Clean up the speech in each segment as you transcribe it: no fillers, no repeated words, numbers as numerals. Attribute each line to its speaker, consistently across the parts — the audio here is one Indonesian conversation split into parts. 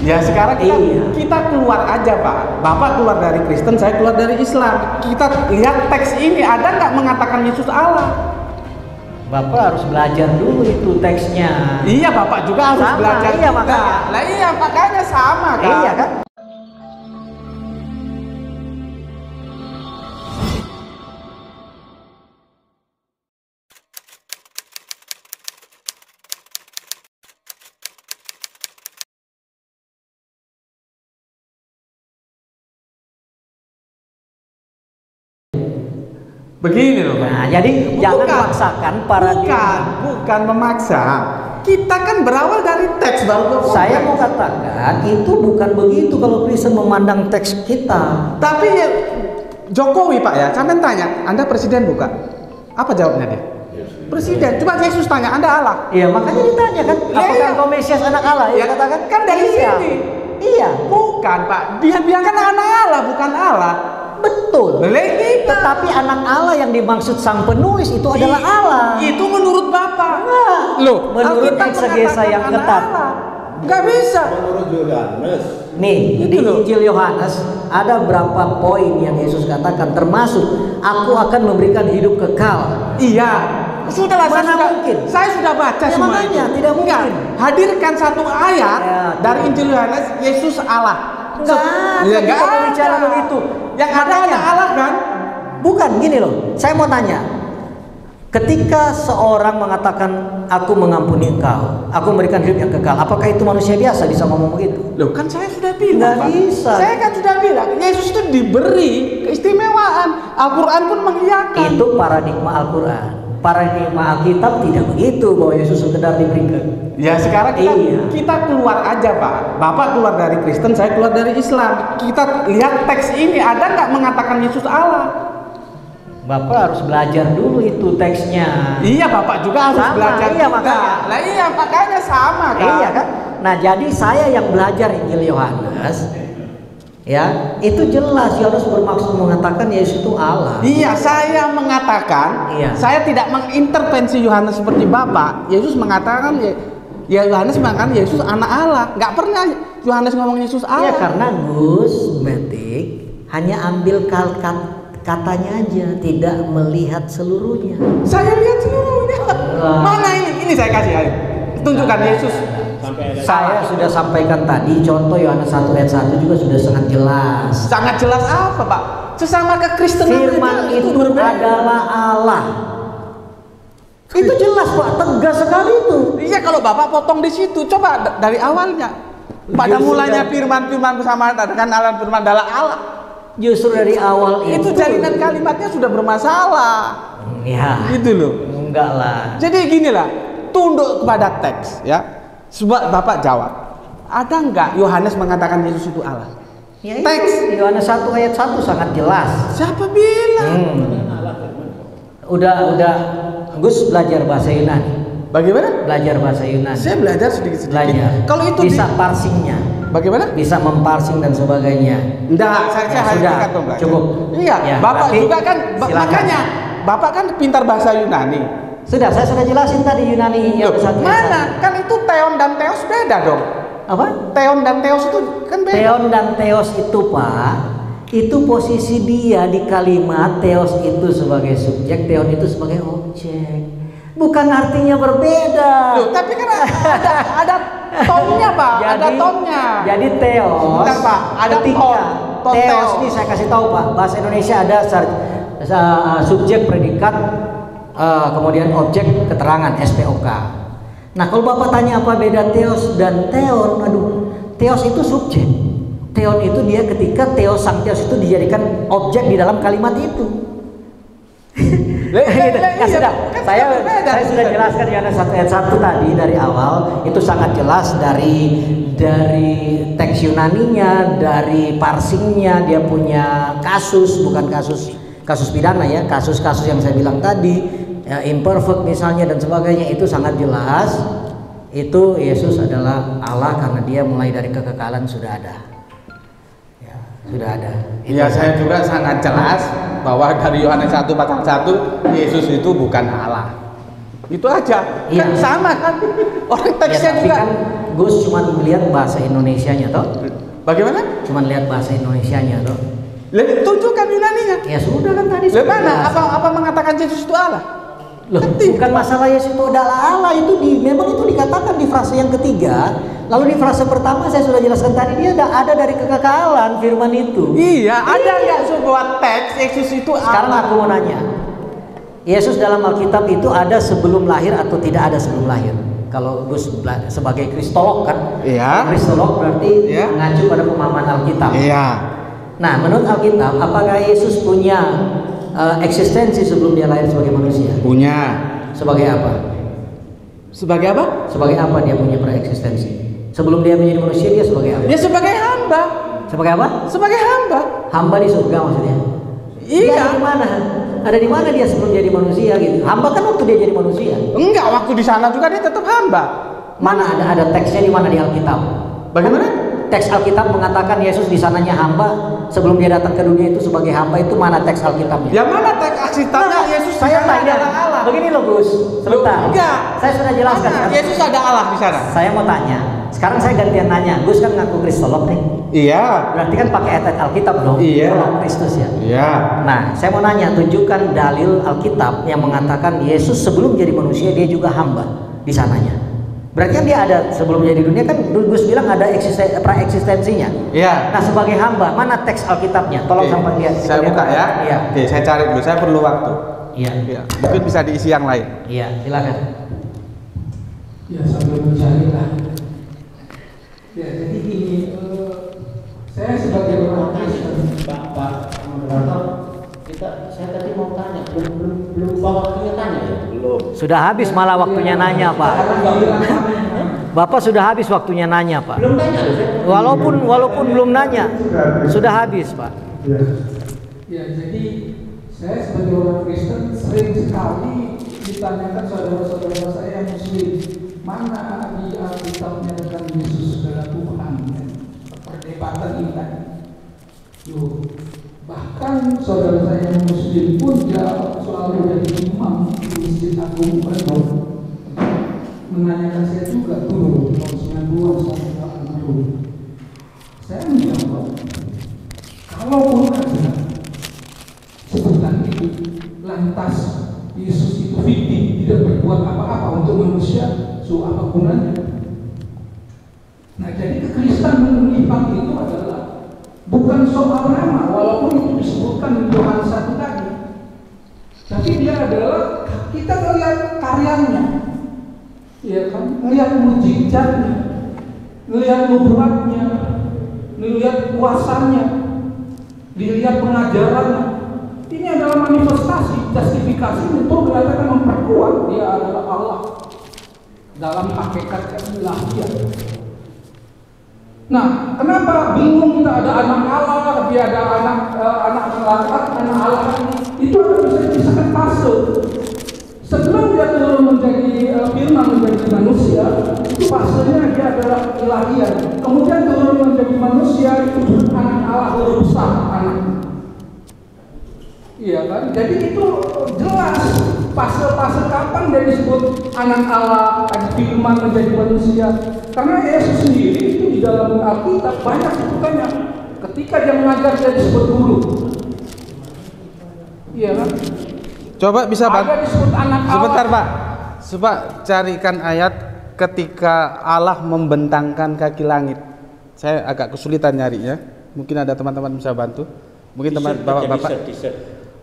Speaker 1: Ya sekarang kita keluar aja Pak. Bapak keluar dari Kristen, saya keluar dari Islam. Kita lihat teks ini, ada nggak mengatakan Yesus Allah?
Speaker 2: Bapak harus belajar dulu itu teksnya.
Speaker 1: Iya, Bapak juga harus
Speaker 2: sama,
Speaker 1: belajar
Speaker 2: iya,
Speaker 1: juga.
Speaker 2: makanya.
Speaker 1: Lah iya, makanya sama kan.
Speaker 2: Iya kan?
Speaker 1: Begini loh Pak.
Speaker 2: Nah, jadi jangan memaksakan
Speaker 1: bukan memaksa. Kita kan berawal dari teks baru.
Speaker 2: Saya mau katakan itu bukan begitu kalau Kristen memandang teks kita.
Speaker 1: Tapi ya, Jokowi Pak ya, sampean tanya, Anda presiden bukan? Apa jawabnya dia? Presiden. Coba Yesus tanya, Anda Allah?
Speaker 2: Iya, makanya ditanya kan, apakah engkau Mesias anak Allah? Ya, katakan
Speaker 1: kan dari sini.
Speaker 2: Iya.
Speaker 1: Bukan Pak, dia kan anak Allah, bukan Allah.
Speaker 2: Betul. Tetapi anak Allah yang dimaksud sang penulis itu adalah Allah.
Speaker 1: Itu menurut Bapak.
Speaker 2: Nah,
Speaker 1: loh,
Speaker 2: menurut eksegesa yang ketat.
Speaker 1: Nggak bisa.
Speaker 3: Menurut Yohanes.
Speaker 2: Nih, di Injil Yohanes ada berapa poin yang Yesus katakan, termasuk aku akan memberikan hidup kekal.
Speaker 1: Iya. Sudahlah, saya sudah baca
Speaker 2: ya,
Speaker 1: semua
Speaker 2: makanya,
Speaker 1: itu.
Speaker 2: tidak mungkin.
Speaker 1: Hadirkan satu ayat dari Injil Yohanes, Yesus Allah.
Speaker 2: Enggak ada bicara begitu.
Speaker 1: Yang ada anak Allah kan?
Speaker 2: Bukan, gini loh. Saya mau tanya. Ketika seorang mengatakan aku mengampuni engkau, aku memberikan hidup yang kekal, apakah itu manusia biasa bisa ngomong begitu?
Speaker 1: Loh, kan saya sudah bilang.
Speaker 2: Nggak bisa.
Speaker 1: Saya kan sudah bilang, Yesus itu diberi keistimewaan. Al-Quran pun mengiyakan.
Speaker 2: Itu paradigma Al-Quran. Paradigma Alkitab tidak begitu bahwa Yesus sekedar diberikan.
Speaker 1: Ya sekarang kita keluar aja Pak. Bapak keluar dari Kristen, saya keluar dari Islam. Kita lihat teks ini, ada nggak mengatakan Yesus Allah?
Speaker 2: Bapak harus belajar dulu itu teksnya.
Speaker 1: Iya, Bapak juga harus belajar
Speaker 2: iya,
Speaker 1: juga.
Speaker 2: Makanya.
Speaker 1: Lah iya, makanya sama kan.
Speaker 2: Iya kan? Nah, jadi saya yang belajar Injil Yohanes, ya, itu jelas Yohanes bermaksud mengatakan Yesus itu Allah.
Speaker 1: Iya, saya mengatakan, saya tidak mengintervensi Yohanes seperti Bapak. Yesus mengatakan Yohanes mengatakan Yesus anak Allah. Nggak pernah Yohanes ngomong Yesus Allah.
Speaker 2: Iya, karena Gus Metik hanya ambil katanya aja, tidak melihat seluruhnya.
Speaker 1: Saya lihat seluruhnya. Mana ini? Ini saya kasih, ayo. Tunjukkan Yesus.
Speaker 2: Saya sudah sampaikan tadi, contoh Yohanes 1 ayat 1 juga sudah sangat jelas.
Speaker 1: Sangat jelas apa Pak? Sesama kekristenan
Speaker 2: Firman itu adalah Allah. Itu jelas Pak, tegas sekali itu.
Speaker 1: Iya, kalau Bapak potong di situ, coba dari awalnya. Pada mulanya firman bersama dengan Allah, firman adalah Allah.
Speaker 2: Justru dari awal
Speaker 1: itu jalinan kalimatnya sudah bermasalah.
Speaker 2: Ya.
Speaker 1: Gitu loh.
Speaker 2: Enggak lah.
Speaker 1: Jadi ginilah, tunduk kepada teks ya. Sebab Bapak jawab, ada nggak Yohanes mengatakan Yesus itu Allah?
Speaker 2: Ya, teks Yohanes 1 ayat 1 sangat jelas.
Speaker 1: Siapa bilang?
Speaker 2: Udah Gus belajar bahasa Yunani.
Speaker 1: Bagaimana?
Speaker 2: Belajar bahasa Yunani.
Speaker 1: Saya belajar sedikit-sedikit.
Speaker 2: Belajar.
Speaker 1: Kalau itu
Speaker 2: bisa parsingnya.
Speaker 1: Bagaimana?
Speaker 2: Bisa memparsing dan sebagainya.
Speaker 1: Enggak, saya
Speaker 2: sudah cukup.
Speaker 1: Iya, ya, Bapak juga kan makanya Bapak kan pintar bahasa Yunani.
Speaker 2: Saya sudah jelasin tadi Yunani yang satu.
Speaker 1: Mana? Kan itu teon dan teos beda dong.
Speaker 2: Apa?
Speaker 1: Teon dan teos itu kan beda.
Speaker 2: Teon dan teos itu Pak, itu posisi dia di kalimat. Teos itu sebagai subjek, teon itu sebagai objek. Bukan artinya berbeda.
Speaker 1: Loh, tapi kan ada tonnya Pak, ada tonnya.
Speaker 2: Jadi teos.
Speaker 1: Bentar, Pak, ada ton
Speaker 2: teos ini saya kasih tahu Pak, bahasa Indonesia ada subjek, predikat, kemudian objek, keterangan, SPOK. Nah, kalau Bapak tanya apa beda teos dan teon, teos itu subjek. Teon itu dia ketika sang teos itu dijadikan objek di dalam kalimat itu. Saya sudah jelaskan Yohanes 1 ayat 1 tadi dari awal, itu sangat jelas dari teks Yunaninya, dari parsingnya, dia punya kasus, bukan kasus pidana ya, kasus-kasus yang saya bilang tadi, ya, imperfect misalnya dan sebagainya, itu sangat jelas. Itu Yesus adalah Allah karena dia mulai dari kekekalan sudah ada. Sudah ada.
Speaker 1: Iya, saya juga sangat jelas bahwa dari Yohanes 1 pasal 1 Yesus itu bukan Allah. Itu aja.
Speaker 2: Iya.
Speaker 1: Kan sama kan. Orang teksnya
Speaker 2: tapi
Speaker 1: juga.
Speaker 2: kan Gus cuma melihat bahasa Indonesianya toh.
Speaker 1: Bagaimana?
Speaker 2: Cuma lihat bahasa Indonesianya toh.
Speaker 1: Lebih tunjukkan Yunaninya.
Speaker 2: Ya sudah kan tadi.
Speaker 1: Mana? Apa mengatakan Yesus itu Allah?
Speaker 2: Loh, bukan masalah Yesus itu adalah Allah, itu memang itu dikatakan di frase yang ketiga. Lalu di frase pertama saya sudah jelaskan tadi, dia ada dari kekekalan firman itu.
Speaker 1: Iya, ada nggak sebuah teks Yesus itu Allah?
Speaker 2: Sekarang aku mau nanya, Yesus dalam Alkitab itu ada sebelum lahir atau tidak ada sebelum lahir? Kalau Gus sebagai kristolog kan,
Speaker 1: iya.
Speaker 2: Kristolog berarti
Speaker 1: iya.
Speaker 2: mengacu pada pemahaman Alkitab.
Speaker 1: Iya.
Speaker 2: Nah, menurut Alkitab, apakah Yesus punya eksistensi sebelum dia lahir sebagai manusia?
Speaker 1: Punya.
Speaker 2: Sebagai apa?
Speaker 1: Sebagai apa?
Speaker 2: Sebagai apa dia punya preeksistensi? Sebelum dia menjadi manusia dia sebagai apa?
Speaker 1: Dia sebagai hamba.
Speaker 2: Sebagai apa?
Speaker 1: Sebagai hamba.
Speaker 2: Hamba di surga maksudnya?
Speaker 1: Iya.
Speaker 2: Dia ada di mana? Ada di mana dia sebelum jadi manusia gitu? Hamba kan waktu dia jadi manusia.
Speaker 1: Enggak, waktu di sana juga dia tetap hamba.
Speaker 2: Mana ada teksnya di mana di Alkitab?
Speaker 1: Bagaimana?
Speaker 2: Teks Alkitab mengatakan Yesus di sananya hamba, sebelum dia datang ke dunia itu sebagai hamba, itu mana teks Alkitabnya?
Speaker 1: Ya mana teks Alkitabnya Yesus
Speaker 2: saya tanya
Speaker 1: Allah.
Speaker 2: Begini loh Gus, sebentar.
Speaker 1: Enggak.
Speaker 2: Saya sudah jelaskan.
Speaker 1: Yesus ada Allah di sana.
Speaker 2: Saya mau tanya. Sekarang saya gantian nanya. Gus kan ngaku kristolog nih.
Speaker 1: Iya.
Speaker 2: Berarti kan pakai ayat Alkitab dong.
Speaker 1: Iya.
Speaker 2: Kristus ya.
Speaker 1: Iya.
Speaker 2: Nah, saya mau nanya, tunjukkan dalil Alkitab yang mengatakan Yesus sebelum jadi manusia dia juga hamba di sananya. Berarti kan dia ada sebelum jadi dunia kan Gus bilang ada praeksistensinya.
Speaker 1: Iya.
Speaker 2: Nah, sebagai hamba mana teks Alkitabnya? Tolong sampai dia.
Speaker 1: Saya buka ya.
Speaker 2: Iya.
Speaker 1: Oke, saya cari dulu. Saya perlu waktu.
Speaker 2: Iya.
Speaker 1: Iya. Mungkin bisa diisi yang lain.
Speaker 2: Iya, silakan.
Speaker 3: Ya sambil mencari lah. Ya jadi gini, saya sebagai orang Kristen,
Speaker 4: Pak moderator, saya tadi mau tanya, belum waktunya tanya ya? Belum.
Speaker 2: Sudah habis malah waktunya nanya, Pak. Bapak sudah habis waktunya nanya, Pak.
Speaker 4: Belum tanya loh saya.
Speaker 2: Walaupun belum nanya, sudah habis, Pak.
Speaker 3: ya jadi saya sebagai orang Kristen sering sekali ditanyakan saudara-saudara saya yang Muslim, mana di Alkitab menyatakan Yesus adalah Tuhan? Perdebatan ini tadi. Bahkan saudara saya yang Muslim pun dia selalu jadi imam di Masjid Agung Bandung menanyakan saya juga dulu tahun 92 sampai 80. Saya menjawab, kalaupun ada sebutan itu, lantas Yesus itu fiktif, tidak berbuat apa-apa untuk manusia, so apa gunanya? Nah, jadi kekristenan menyimpang itu adalah bukan soal nama, walaupun itu disebutkan di Yohanes 1 tadi, tapi dia adalah kita melihat karyanya, ya kan, melihat mujizatnya, melihat nubuatnya, melihat kuasanya, dilihat pengajarannya. Ini adalah manifestasi, justifikasi untuk mengatakan memperkuat dia adalah Allah dalam hakikat keilahian. Nah, kenapa bingung kita ada anak Allah, dia ada anak Allah? Itu bisa dipisahkan fase. Sebelum dia turun menjadi firman menjadi manusia, itu fasenya dia adalah ilahian. Kemudian turun menjadi manusia itu anak Allah berusaha anak. Iya kan? Jadi itu jelas fase-fase kapan dia disebut anak Allah, firman menjadi manusia. Karena Yesus sendiri itu di dalam Alkitab banyak sebutannya. Ketika dia mengajar dia disebut guru. Iya kan?
Speaker 1: Coba bisa Pak.
Speaker 3: Ada disebut anak Allah.
Speaker 1: Sebentar Pak. Coba carikan ayat ketika Allah membentangkan kaki langit. Saya agak kesulitan nyarinya. Mungkin ada teman-teman bisa bantu. Mungkin teman bapak-bapak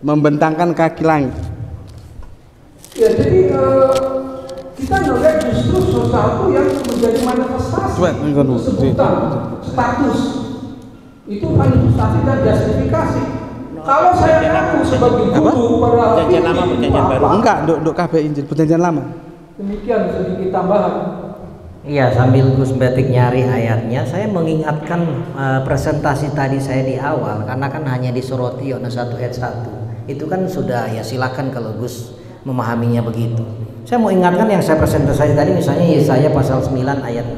Speaker 1: membentangkan kaki langit.
Speaker 3: Ya jadi kita melihat justru sesuatu yang menjadi manifestasi sebutan status itu manifestasi dan justifikasi. Kalau saya ngaku sebagai guru pada
Speaker 4: perjanjian lama, perjanjian baru.
Speaker 1: Enggak, dok KB Injil perjanjian lama.
Speaker 3: Demikian sedikit tambahan.
Speaker 2: Iya, sambil Gus Betik nyari ayatnya, saya mengingatkan presentasi tadi saya di awal, karena kan hanya disoroti Yohanes 1 ayat 1. Itu kan sudah, ya silakan kalau Gus memahaminya begitu. Saya mau ingatkan yang saya presentasi tadi, misalnya Yesaya pasal 9 ayat 6.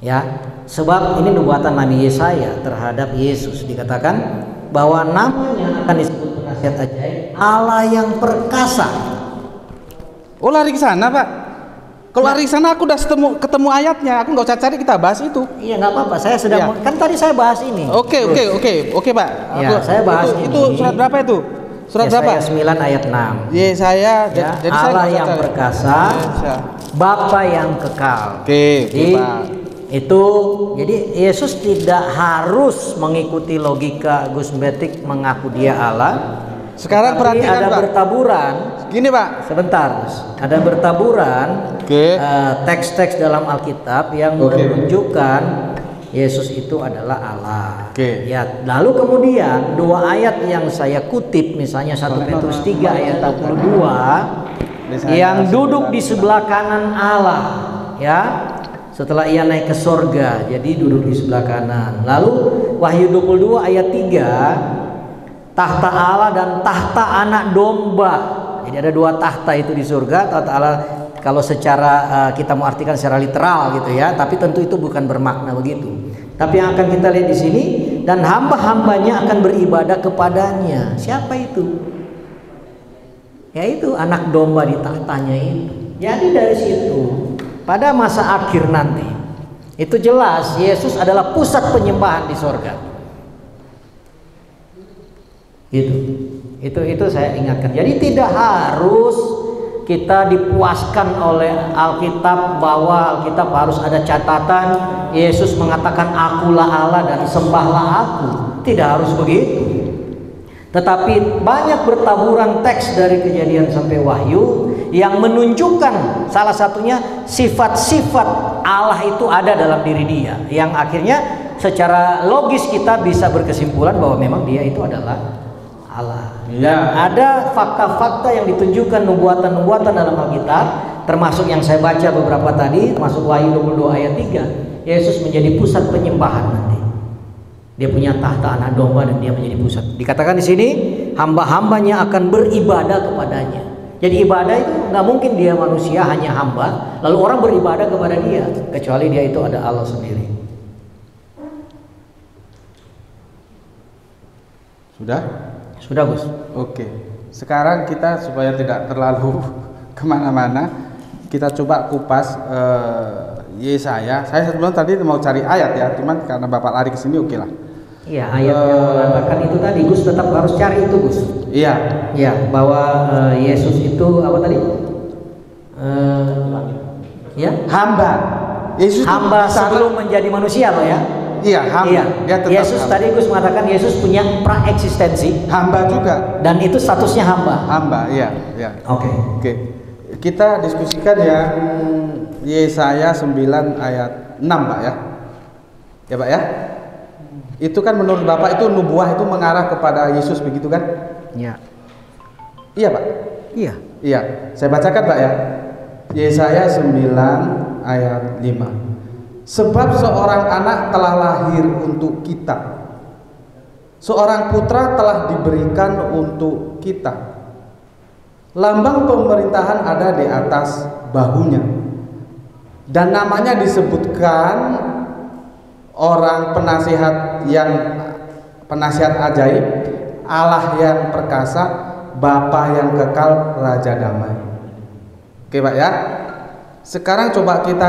Speaker 2: Ya, sebab ini nubuatan Nabi Yesaya terhadap Yesus, dikatakan bahwa namanya akan disebut penasihat ajaib, Allah yang perkasa.
Speaker 1: Oh, lari ke sana, Pak. Kalau lari ke sana aku udah ketemu ayatnya, aku nggak usah cari, kita bahas itu.
Speaker 2: Iya, nggak apa-apa. Saya sedang kan tadi saya bahas ini.
Speaker 1: Oke, Pak.
Speaker 2: Ya, saya bahas
Speaker 1: itu surat berapa itu? Surat
Speaker 2: Yesaya
Speaker 1: berapa?
Speaker 2: 9 ayat 6.
Speaker 1: Yesaya.
Speaker 2: Ya,
Speaker 1: Jadi
Speaker 2: Allah
Speaker 1: saya
Speaker 2: yang perkasa, Bapa yang kekal.
Speaker 1: Oke,
Speaker 2: Jadi
Speaker 1: Pak.
Speaker 2: itu, jadi Yesus tidak harus mengikuti logika Gus Betik mengaku dia Allah.
Speaker 1: Sekarang
Speaker 2: Tetapi
Speaker 1: perhatikan,
Speaker 2: ada
Speaker 1: Pak.
Speaker 2: bertaburan.
Speaker 1: Gini, Pak.
Speaker 2: Sebentar, Gus. Ada bertaburan teks-teks dalam Alkitab yang menunjukkan Yesus itu adalah Allah. Ya, lalu kemudian dua ayat yang saya kutip, misalnya 1 Petrus 3 ayat 42, yang duduk di sebelah kanan Allah, ya. Setelah ia naik ke sorga, jadi duduk di sebelah kanan. Lalu Wahyu 22 ayat 3, tahta Allah dan tahta anak domba. Jadi ada dua tahta itu di surga. Tahta Allah kalau secara kita mau artikan secara literal gitu ya, tapi tentu itu bukan bermakna begitu. Tapi yang akan kita lihat di sini, dan hamba-hambanya akan beribadah kepadanya. Siapa itu? Yaitu anak domba di tahtanya itu. Jadi dari situ, pada masa akhir nanti, itu jelas Yesus adalah pusat penyembahan di sorga. Itu saya ingatkan. Jadi tidak harus kita dipuaskan oleh Alkitab bahwa Alkitab harus ada catatan Yesus mengatakan akulah Allah dan sembahlah aku. Tidak harus begitu. Tetapi banyak bertaburan teks dari Kejadian sampai Wahyu yang menunjukkan salah satunya sifat-sifat Allah itu ada dalam diri dia, yang akhirnya secara logis kita bisa berkesimpulan bahwa memang dia itu adalah Allah. Dan ada fakta-fakta yang ditunjukkan nubuatan-nubuatan dalam Alkitab, termasuk yang saya baca beberapa tadi, termasuk Wahyu 22 ayat 3, Yesus menjadi pusat penyembahan nanti. Dia punya tahta anak domba dan dia menjadi pusat. Dikatakan di sini hamba-hambanya akan beribadah kepadanya. Jadi ibadah itu nggak mungkin dia manusia hanya hamba, lalu orang beribadah kepada dia, kecuali dia itu ada Allah sendiri.
Speaker 1: Sudah?
Speaker 2: Sudah, Gus.
Speaker 1: Oke. Sekarang kita supaya tidak terlalu kemana-mana, kita coba kupas Yesaya. Saya sebelum tadi mau cari ayat ya, cuman karena Bapak lari ke sini oke lah.
Speaker 2: Iya, ayat yang mengatakan itu tadi, Gus tetap harus cari itu, Gus.
Speaker 1: Iya.
Speaker 2: Iya, bahwa Yesus itu apa tadi? Ya,
Speaker 1: Hamba. Yesus
Speaker 2: hamba sebelum menjadi manusia, Pak ya.
Speaker 1: Iya, hamba.
Speaker 2: Iya.
Speaker 1: Dia tetap
Speaker 2: Yesus
Speaker 1: hamba.
Speaker 2: tadi Gus mengatakan Yesus punya praeksistensi.
Speaker 1: Hamba juga.
Speaker 2: Dan itu statusnya hamba.
Speaker 1: Hamba, iya.
Speaker 2: Oke.
Speaker 1: Oke. Kita diskusikan yang Yesaya 9 ayat 6, Pak ya. Ya, Pak ya. Itu kan menurut Bapak itu nubuah itu mengarah kepada Yesus begitu kan?
Speaker 2: Iya.
Speaker 1: Iya, Pak.
Speaker 2: Iya.
Speaker 1: Iya. Saya bacakan, Pak ya. Yesaya 9 ayat 5. Sebab seorang anak telah lahir untuk kita, seorang putra telah diberikan untuk kita. Lambang pemerintahan ada di atas bahunya, dan namanya disebutkan orang penasihat ajaib, Allah yang perkasa, Bapa yang kekal, Raja damai. Oke, Pak ya. Sekarang coba kita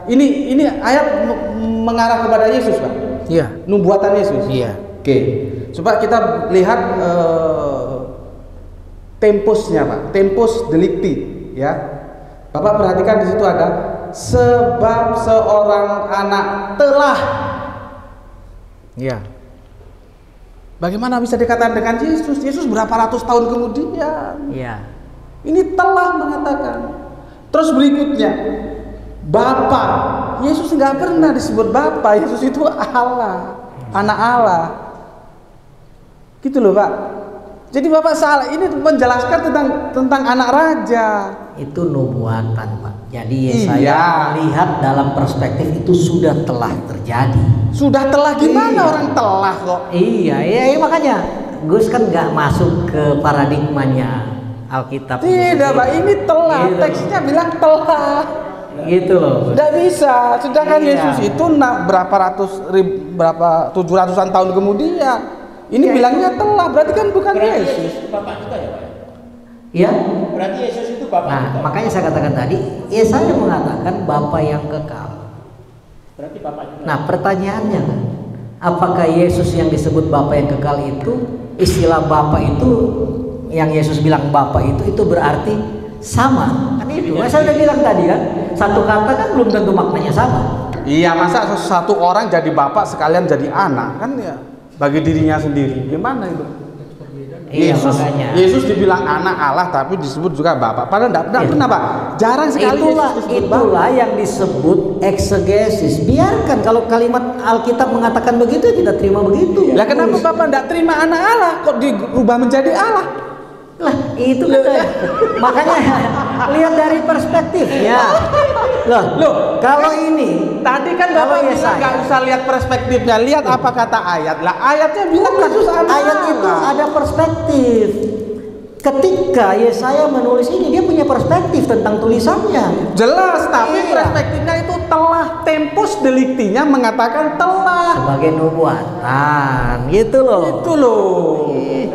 Speaker 1: ini ayat mengarah kepada Yesus, Pak.
Speaker 2: Iya.
Speaker 1: Nubuatan Yesus.
Speaker 2: Iya.
Speaker 1: Oke. Coba kita lihat tempusnya, Pak. Tempus delicti, ya. Bapak perhatikan di situ ada sebab seorang anak telah.
Speaker 2: Iya.
Speaker 1: Bagaimana bisa dikatakan dengan Yesus? Yesus berapa ratus tahun kemudian?
Speaker 2: Iya.
Speaker 1: Ini telah mengatakan. Terus berikutnya, Bapa. Yesus nggak pernah disebut Bapa. Yesus itu Allah, anak Allah. Gitu loh, Pak. Jadi Bapak salah. Ini menjelaskan tentang anak raja.
Speaker 2: Itu nubuatan, Pak. Jadi Yesaya melihat dalam perspektif itu sudah telah terjadi.
Speaker 1: Sudah telah gimana orang telah kok?
Speaker 2: Iya, makanya Gus kan nggak masuk ke paradigmanya Alkitab.
Speaker 1: Tidak, Pak, ini telah.
Speaker 2: Gitu.
Speaker 1: Teksnya bilang telah.
Speaker 2: Gitu loh.
Speaker 1: Tidak bisa. Sedangkan
Speaker 2: Iya.
Speaker 1: Yesus itu berapa 700-an tahun kemudian. Ini bilangnya telah, berarti kan bukan Yesus.
Speaker 4: Bapak juga ya, Pak?
Speaker 2: Ya.
Speaker 4: Berarti Yesus itu Bapa
Speaker 2: Nah,
Speaker 4: kita.
Speaker 2: makanya saya katakan tadi, Yesaya mengatakan Bapa yang kekal.
Speaker 4: Berarti Bapa juga.
Speaker 2: Nah, pertanyaannya kan, apakah Yesus yang disebut Bapa yang kekal itu, istilah Bapa itu yang Yesus bilang Bapa itu berarti sama? Kan itu. Saya udah bilang tadi kan, satu kata kan belum tentu maknanya sama.
Speaker 1: Iya, masa satu orang jadi bapak sekalian jadi anak kan ya bagi dirinya sendiri. Gimana itu?
Speaker 2: Iya,
Speaker 1: Yesus,
Speaker 2: makanya.
Speaker 1: Yesus dibilang anak Allah tapi disebut juga bapak. Padahal tidak
Speaker 2: Iya.
Speaker 1: pernah, Pak. Jarang sekali
Speaker 2: Itulah,
Speaker 1: Yesus disebut
Speaker 2: itulah yang disebut eksegesis. Biarkan kalau kalimat Alkitab mengatakan begitu, kita terima begitu.
Speaker 1: Lah kenapa Bapak tidak terima anak Allah kok dirubah menjadi Allah?
Speaker 2: Lah itu kan makanya lihat dari perspektifnya. Loh, kalau ini
Speaker 1: Tadi kan
Speaker 2: kalau
Speaker 1: Bapak bilang
Speaker 2: Yesaya,
Speaker 1: nggak usah lihat perspektifnya, lihat apa kata ayat. Lah ayatnya bilang Yesus anak
Speaker 2: ayat
Speaker 1: Allah.
Speaker 2: itu ada perspektif. Ketika Yesaya menulis ini, dia punya perspektif tentang tulisannya.
Speaker 1: Jelas, tapi
Speaker 2: Iya.
Speaker 1: perspektifnya itu telah, tempus delictinya mengatakan telah.
Speaker 2: Sebagai nubuatan, gitu loh.
Speaker 1: Itu loh.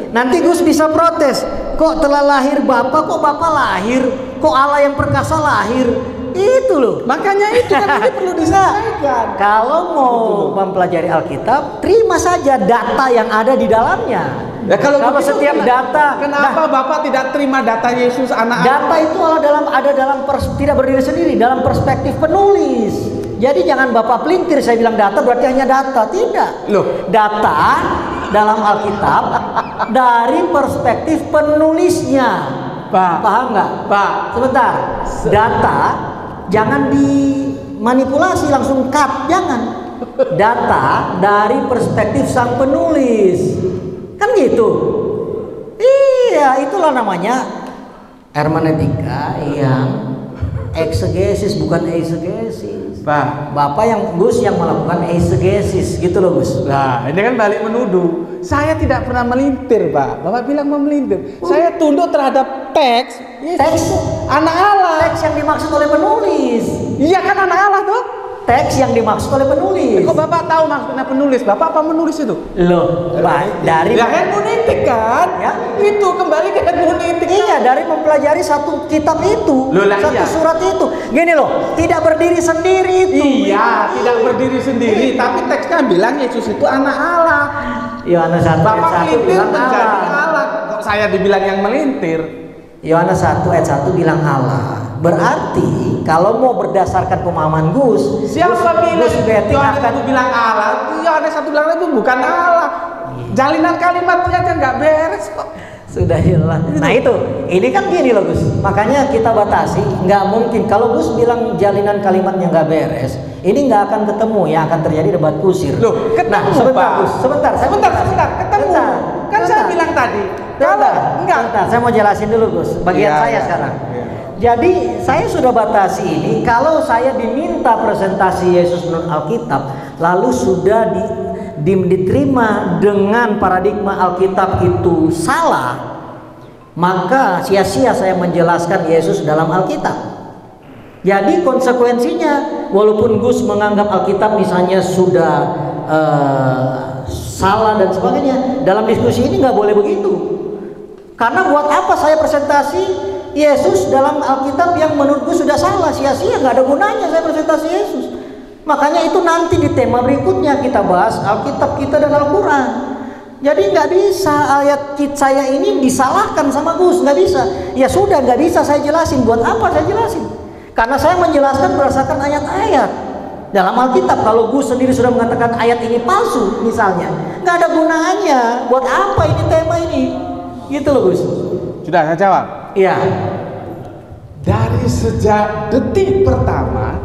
Speaker 2: Nanti Gus bisa protes, kok telah lahir Bapak, kok Bapak lahir, kok Allah yang perkasa lahir. Itu loh.
Speaker 1: Makanya itu kan ini perlu disampaikan.
Speaker 2: Kalau mau mempelajari Alkitab, terima saja data yang ada di dalamnya.
Speaker 1: Ya kalau begitu,
Speaker 2: setiap data,
Speaker 1: kenapa Bapak tidak terima data Yesus anak Allah?
Speaker 2: data itu ada dalam tidak berdiri sendiri, dalam perspektif penulis. Jadi jangan Bapak pelintir, saya bilang data berarti hanya data. Tidak.
Speaker 1: Loh.
Speaker 2: Data dalam Alkitab dari perspektif penulisnya.
Speaker 1: Pak.
Speaker 2: Paham nggak?
Speaker 1: Pak.
Speaker 2: Sebentar. Data jangan dimanipulasi langsung cut, jangan. Data dari perspektif sang penulis. Kan gitu. Iya, itulah namanya hermeneutika yang eksegesis, bukan eisegesis.
Speaker 1: Pak.
Speaker 2: Bapak Gus yang melakukan eisegesis, gitu loh Gus.
Speaker 1: Nah, ini kan balik menuduh. Saya tidak pernah melintir, Pak. Bapak bilang memelintir. Saya tunduk terhadap teks.
Speaker 2: Teks
Speaker 1: Anak Allah.
Speaker 2: teks yang dimaksud oleh penulis.
Speaker 1: Iya kan anak Allah tuh?
Speaker 2: Teks yang dimaksud oleh penulis.
Speaker 1: Kok Bapak tahu maksudnya penulis? Bapak apa menulis itu?
Speaker 2: Loh, dari
Speaker 1: Ya hermeneutik kan?
Speaker 2: Ya.
Speaker 1: Itu kembali ke hermeneutik.
Speaker 2: Iya, dari mempelajari satu kitab itu,
Speaker 1: Loh, lah
Speaker 2: satu
Speaker 1: iya.
Speaker 2: surat itu. Gini loh, tidak berdiri sendiri itu.
Speaker 1: Iya, tidak berdiri sendiri, tapi teksnya bilang Yesus itu anak Allah.
Speaker 2: Yohanes 1 ayat
Speaker 1: Bapak
Speaker 2: 1
Speaker 1: melintir
Speaker 2: bilang
Speaker 1: menjadi
Speaker 2: Allah.
Speaker 1: Allah. Kok saya dibilang yang melintir?
Speaker 2: Yohanes 1 ayat 1 bilang Allah. Berarti kalau mau berdasarkan pemahaman Gus,
Speaker 1: Siapa bilang
Speaker 2: Gus Betting
Speaker 1: Yohanes
Speaker 2: akan
Speaker 1: itu bilang Allah? Yohanes satu bilang itu bukan Allah. Jalinan kalimatnya aja nggak beres kok.
Speaker 2: sudah hilang. Nah itu, ini kan gini loh Gus. Makanya kita batasi, nggak mungkin kalau Gus bilang jalinan kalimatnya nggak beres, ini nggak akan ketemu, yang akan terjadi debat kusir.
Speaker 1: Loh, ketemu,
Speaker 2: nah, sebentar
Speaker 1: Pak.
Speaker 2: Gus, sebentar,
Speaker 1: Sebentar, ketemu.
Speaker 2: Sebentar,
Speaker 1: Kan saya
Speaker 2: sebentar.
Speaker 1: bilang tadi,
Speaker 2: Sebentar,
Speaker 1: kalau enggak.
Speaker 2: sebentar, saya mau jelasin dulu Gus, bagian
Speaker 1: Iya,
Speaker 2: saya
Speaker 1: iya,
Speaker 2: sekarang.
Speaker 1: iya.
Speaker 2: Jadi saya sudah batasi ini, kalau saya diminta presentasi Yesus menurut Alkitab, lalu sudah diterima dengan paradigma Alkitab itu salah, maka sia-sia saya menjelaskan Yesus dalam Alkitab. Jadi konsekuensinya, walaupun Gus menganggap Alkitab misalnya sudah salah dan sebagainya, dalam diskusi ini nggak boleh begitu. Karena buat apa saya presentasi Yesus dalam Alkitab yang menurut Gus sudah salah, sia-sia, nggak ada gunanya saya presentasi Yesus. Makanya itu nanti di tema berikutnya kita bahas Alkitab kita dan Al-Quran. Jadi nggak bisa ayat saya ini disalahkan sama Gus, nggak bisa. Ya sudah, nggak bisa saya jelasin. Buat apa saya jelasin? Karena saya menjelaskan berdasarkan ayat-ayat dalam Alkitab. Kalau Gus sendiri sudah mengatakan ayat ini palsu misalnya, nggak ada gunanya. Buat apa ini tema ini? Gitu loh Gus.
Speaker 1: Sudah saya jawab.
Speaker 2: Iya.
Speaker 1: Dari sejak detik pertama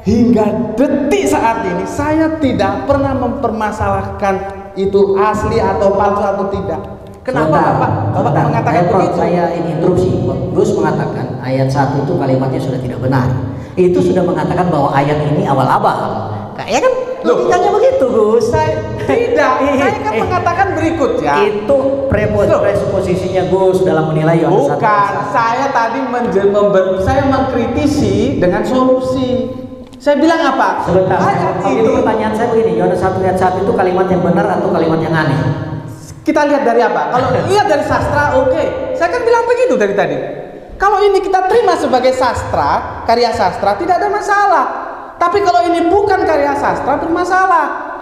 Speaker 1: hingga detik saat ini saya tidak pernah mempermasalahkan itu asli atau palsu atau tidak. Kenapa Bapak mengatakan begitu?
Speaker 2: Saya ini interupsi. Gus mengatakan ayat 1 itu kalimatnya sudah tidak benar. Itu sudah mengatakan bahwa ayat ini awal abad. Kayaknya kan logikanya begitu Gus.
Speaker 1: Tidak, saya kan mengatakan berikutnya.
Speaker 2: Itu presuposisinya Gus dalam menilai Yohanes 1.
Speaker 1: Bukan, saya tadi saya mengkritisi dengan solusi. Saya bilang apa?
Speaker 2: Sebentar,
Speaker 1: Ayat
Speaker 2: itu
Speaker 1: ini,
Speaker 2: pertanyaan saya begini, Yohanes 1 ayat 1 itu kalimat yang benar atau kalimat yang aneh?
Speaker 1: Kita lihat dari apa? Kalau lihat dari sastra, oke. Saya kan bilang begitu dari tadi. Kalau ini kita terima sebagai sastra, karya sastra, tidak ada masalah. Tapi kalau ini bukan karya sastra, bermasalah.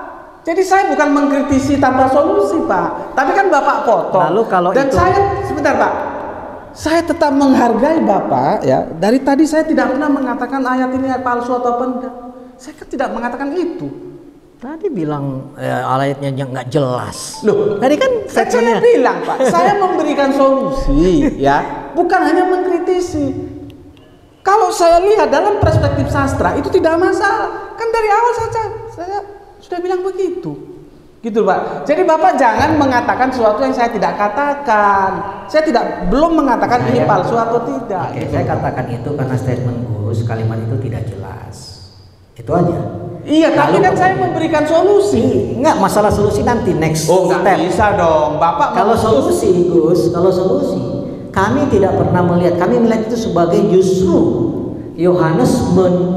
Speaker 1: Jadi saya bukan mengkritisi tanpa solusi, Pak. Tapi kan Bapak potong.
Speaker 2: Lalu kalau
Speaker 1: dan
Speaker 2: itu...
Speaker 1: saya, sebentar Pak. Saya tetap menghargai Bapak, ya. Dari tadi saya tidak pernah mengatakan ayat ini palsu atau enggak. Saya kan tidak mengatakan itu.
Speaker 2: Tadi bilang ayatnya nggak jelas.
Speaker 1: Loh,
Speaker 2: tadi kan
Speaker 1: saya bilang Pak, saya memberikan solusi, ya, bukan hanya mengkritisi. Kalau saya lihat dalam perspektif sastra itu tidak masalah. Kan dari awal saja saya sudah bilang begitu, gitu Pak. Jadi Bapak jangan mengatakan sesuatu yang saya tidak katakan. Saya belum mengatakan ini palsu atau tidak.
Speaker 2: Oke, saya katakan itu karena statement Gus, kalimat itu tidak jelas. Itu aja.
Speaker 1: Iya, tapi kan saya memberikan solusi.
Speaker 2: Enggak, masalah solusi nanti next
Speaker 1: nggak
Speaker 2: step.
Speaker 1: bisa dong, Bapak.
Speaker 2: Kalau solusi, Gus, kami tidak pernah melihat. Kami melihat itu sebagai justru Yohanes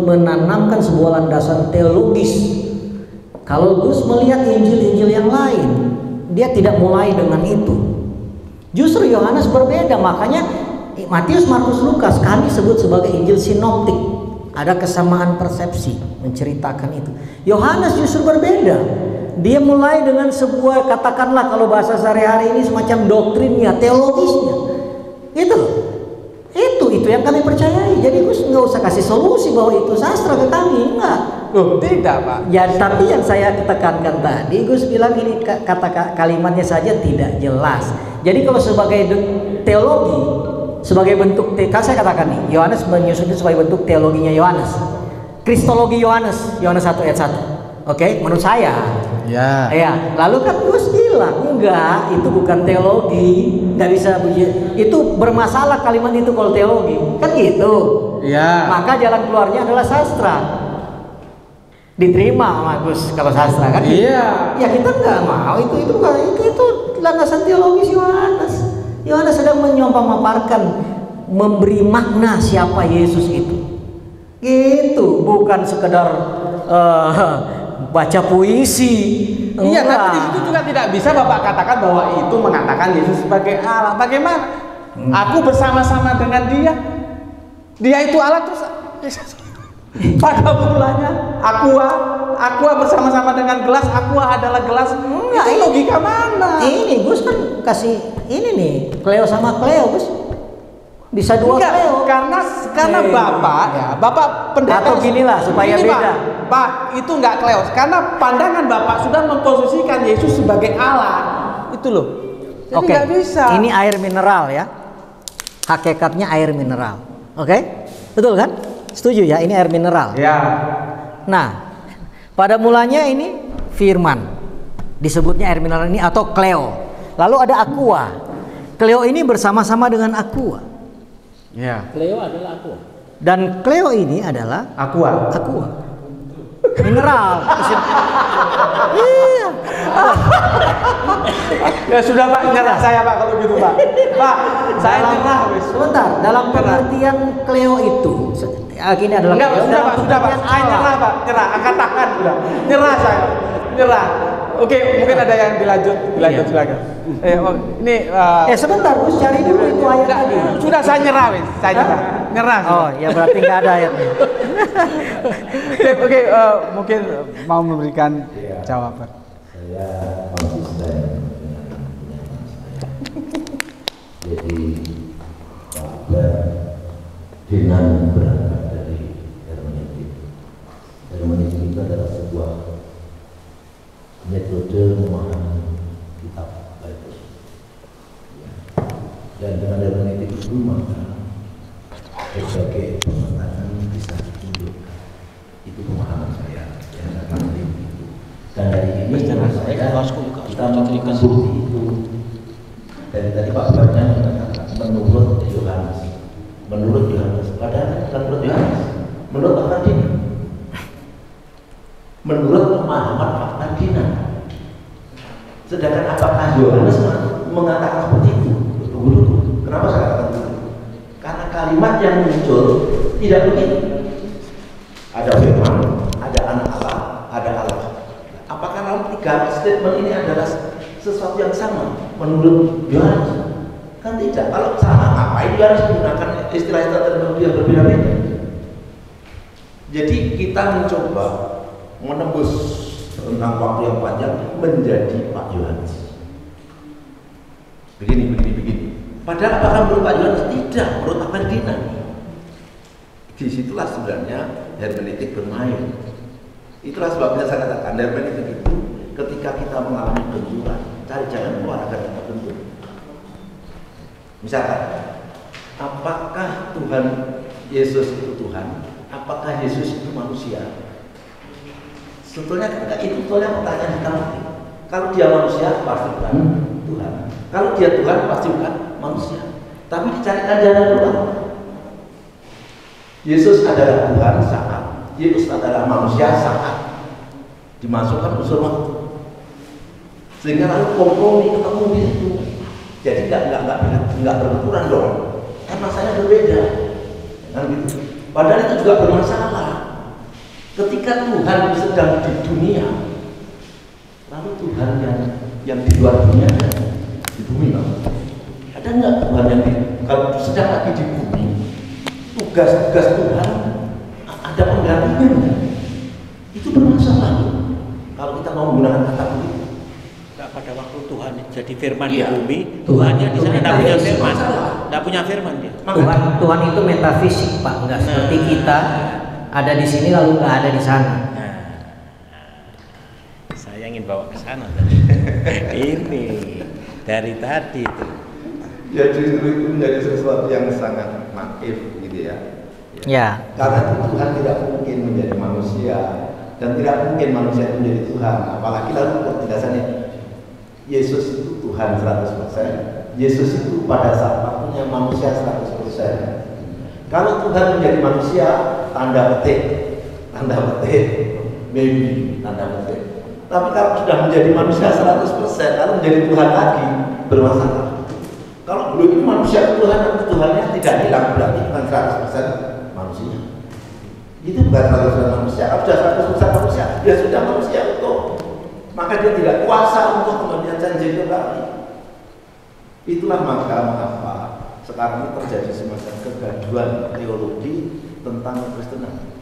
Speaker 2: menanamkan sebuah landasan teologis. Kalau Gus melihat Injil-Injil yang lain, dia tidak mulai dengan itu. Justru Yohanes berbeda, makanya Matius, Markus, Lukas kami sebut sebagai Injil sinoptik. Ada kesamaan persepsi menceritakan itu. Yohanes justru berbeda. Dia mulai dengan sebuah, katakanlah kalau bahasa sehari-hari ini, semacam doktrinnya, teologisnya. Itu yang kami percayai. Jadi Gus nggak usah kasih solusi bahwa itu sastra ke kami, enggak.
Speaker 1: Loh, tidak Pak.
Speaker 2: Ya, tapi yang saya tekankan tadi, Gus bilang ini kata kalimatnya saja tidak jelas. Jadi kalau sebagai teologi, sebagai bentuk, saya katakan nih, Yohanes menyusun itu sebagai bentuk teologinya Yohanes, kristologi Yohanes 1 ayat 1. Oke, menurut saya.
Speaker 1: Ya.
Speaker 2: Ya, lalu kan Gus bilang enggak, itu bukan teologi, nggak bisa begitu. Itu bermasalah kalimat itu kalau teologi, kan gitu.
Speaker 1: Ya.
Speaker 2: Maka jalan keluarnya adalah sastra. Diterima sama Gus kalau sastra kan?
Speaker 1: Iya.
Speaker 2: Ya kita nggak mau itu landasan teologis Yohanes. Yohanes sedang memaparkan, memberi makna siapa Yesus itu. Gitu, bukan sekedar baca puisi.
Speaker 1: Iya, tapi di situ juga tidak bisa Bapak katakan bahwa itu mengatakan Yesus sebagai Allah. Bagaimana? Aku bersama-sama dengan Dia. Dia itu Allah terus. Pada mulanya aqua bersama-sama dengan gelas, aqua adalah gelas. Itu logika mana?
Speaker 2: Ini Gus kan kasih ini nih, Cleo sama Cleo Gus. Bisa dua Cleo.
Speaker 1: Karena Bapak ya, Bapak pendeta.
Speaker 2: Atau ginilah supaya
Speaker 1: ini,
Speaker 2: beda.
Speaker 1: Pak, itu enggak Cleo. Karena pandangan Bapak sudah memposisikan Yesus sebagai Allah. Itu loh. Jadi nggak bisa.
Speaker 2: Ini air mineral ya. Hakikatnya air mineral. Oke? Betul kan? Setuju ya, ini air mineral.
Speaker 1: Ya.
Speaker 2: Nah, pada mulanya ini firman. Disebutnya air mineral ini atau Cleo. Lalu ada aqua. Cleo ini bersama-sama dengan aqua.
Speaker 1: Ya.
Speaker 4: Cleo adalah aqua.
Speaker 2: Dan Cleo ini adalah
Speaker 1: Aqua.
Speaker 2: Mineral. Iya.
Speaker 1: Ya sudah Pak, nyerah saya Pak kalau gitu Pak. Pak, saya nyerah wis.
Speaker 2: Sebentar, dalam pengertian Cleo itu gini adalah
Speaker 1: Enggak,
Speaker 2: Cleo
Speaker 1: sudah
Speaker 2: dalam
Speaker 1: Pak, sudah Pak.
Speaker 2: pengertian
Speaker 1: Saya
Speaker 2: Allah.
Speaker 1: nyerah Pak, nyerah, angkat tangan sudah. Nyerah saya. Nyerah. Oke, mungkin ada yang dilanjut silakan. Ini
Speaker 2: Sebentar, Gus cari dulu itu ayat tadi.
Speaker 1: sudah saya nyerah wis, saya nyerah. Nyerah.
Speaker 2: Oh, ya berarti nggak ada ayatnya.
Speaker 1: Oke, mungkin mau memberikan jawaban.
Speaker 5: Saya konsisten jadi kabar dengan berangkat dari hermeneutik. Hermeneutik itu adalah sebuah metode memahami kitab Bible. Dan dengan hermeneutik itu maka berbagai pemahaman bisa ditunjukkan. Itu pemahaman saya yang saya pahami itu. Dan dari ini menurut saya kita membukti itu. Dari tadi Pak Baca mengatakan menurut Yohanes. Padahal bukan menurut Yohanes, menurut Fakadina. Menurut pemahaman Fakadina. Sedangkan apakah Yohanes mengatakan seperti itu? Tunggu. Kenapa saya katakan itu? Karena kalimat yang muncul tidak begitu. Ada firman, ada anak Allah, ada Allah. Apakah dalam 3 statement ini adalah sesuatu yang sama menurut Yohanes? Kan tidak. Kalau sama, ngapain Yohanes menggunakan istilah-istilah tertentu yang berbeda-beda? Jadi kita mencoba menembus tentang waktu yang panjang menjadi Pak Yohanes. Begini. Padahal apakah menurut Pak Yohanes? Tidak, menurut Aberdina. Disitulah sebenarnya hermeneutik bermain. Itulah sebabnya saya katakan hermeneutik itu ketika kita mengalami benturan, cari jalan keluar agar kita bentur. Misalkan, apakah Tuhan Yesus itu Tuhan? Apakah Yesus itu manusia? Sebetulnya itu pertanyaan kita mati. Kalau dia manusia pasti bukan Tuhan. Kalau dia Tuhan pasti bukan manusia. Tapi dicarikan jalan keluar. Yesus adalah Tuhan saat, Yesus adalah manusia saat dimasukkan unsur waktu. Sehingga lalu kompromi ketemu di situ. Jadi nggak berbenturan dong. Kan masanya berbeda. Kan gitu. Padahal itu juga bermasalah. Ketika Tuhan sedang di dunia, lalu Tuhan yang di luar dunia di bumi, ada nggak Tuhan yang kalau sedang lagi di bumi, tugas-tugas Tuhan ada penggantinya? Itu bermasalah. Kalau kita mau menggunakan kata begitu.
Speaker 4: Pada waktu Tuhan jadi firman di
Speaker 5: Iya.
Speaker 4: bumi, Tuhannya di sana tidak punya firman,
Speaker 5: masalah.
Speaker 4: tidak punya firman dia.
Speaker 2: Tuhan itu metafisik, Pak, nggak seperti kita ada di sini lalu nggak ada di sana.
Speaker 4: Nah, saya ingin bawa ke sana tadi. Ini dari tadi itu.
Speaker 5: Ya justru itu menjadi sesuatu yang sangat naif gitu ya.
Speaker 2: Ya.
Speaker 5: Karena itu Tuhan tidak mungkin menjadi manusia dan tidak mungkin manusia menjadi Tuhan. Apalagi lalu penjelasannya Yesus itu Tuhan 100%. Yesus itu pada saat waktunya manusia 100%. Kalau Tuhan menjadi manusia, tanda petik, maybe, tanda petik. Tapi kalau sudah menjadi manusia 100%, lalu menjadi Tuhan lagi, bermasalah. Kalau dulu ini manusia Tuhan dan Tuhannya tidak hilang, berarti bukan 100% manusia. Itu bukan 100% manusia. Kalau sudah 100% manusia, dia sudah manusia utuh. Maka dia tidak kuasa untuk mengambil janji kembali. Itulah mengapa sekarang ini terjadi semacam kegaduhan teologi tentang Kekristenan.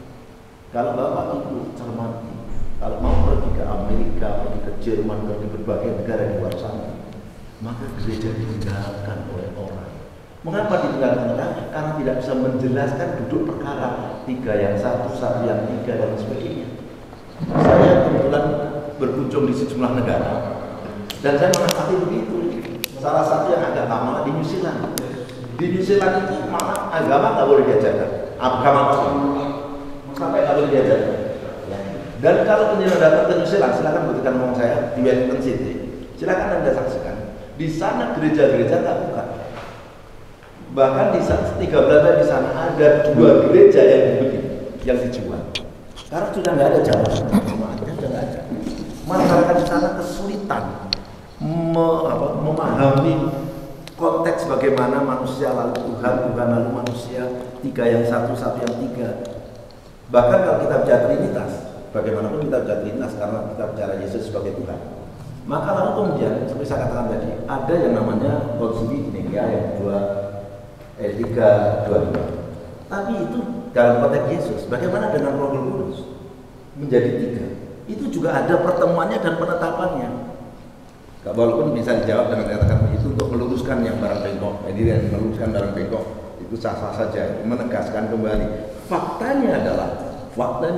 Speaker 5: Kalau Bapak Ibu cermati, kalau mau pergi ke Amerika, pergi ke Jerman, pergi ke berbagai negara di luar sana, maka gereja ditinggalkan oleh orang. Mengapa ditinggalkan orang? Karena tidak bisa menjelaskan duduk perkara, 3 yang 1, 1 yang 3 dan sebagainya. Saya kebetulan berkunjung di sejumlah negara dan saya mengamati begitu. Salah satu yang agak lama di New Zealand. Di New Zealand itu malah agama nggak boleh diajarkan. Agama apa? Sampai nggak boleh diajarkan. Dan kalau penjelasan datang ke New Zealand, silakan buktikan ngomong saya di Wellington City. Silakan Anda saksikan. Di sana gereja-gereja tak buka. Bahkan di 13 di sana ada 2 gereja yang dibeli, yang dijual. Karena sudah nggak ada jalan, sudah nggak ada. Masyarakat di sana kesulitan memahami konteks bagaimana manusia lalu Tuhan lalu manusia, 3 yang 1, 1 yang 3. Bahkan kalau kita bicara Trinitas, bagaimanapun kita bicara Trinitas karena kita bicara Yesus sebagai Tuhan. Maka lalu kemudian seperti saya katakan tadi, ada yang namanya konsili Nikea yang 3:25. Tapi itu dalam konteks Yesus. Bagaimana dengan Roh Kudus menjadi 3? Itu juga ada pertemuannya dan penetapannya. Walaupun bisa dijawab dengan katakan itu untuk meluruskan yang barang bengkok, jadi meluruskan barang bengkok itu sah-sah saja, menegaskan kembali. Faktanya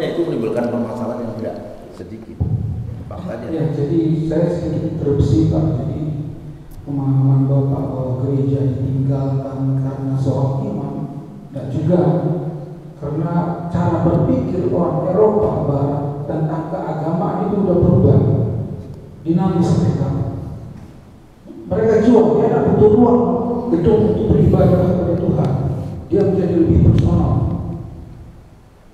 Speaker 5: itu menimbulkan permasalahan yang tidak sedikit. Faktanya.
Speaker 3: Ya, jadi saya sedikit interupsi Pak. Jadi pemahaman Bapak bahwa gereja ditinggalkan karena seorang imam dan juga karena cara berpikir orang Eropa Barat tentang keagamaan itu sudah berubah, dinamis mereka jual, dia tidak butuh ruang gedung untuk beribadah kepada Tuhan, dia menjadi lebih personal.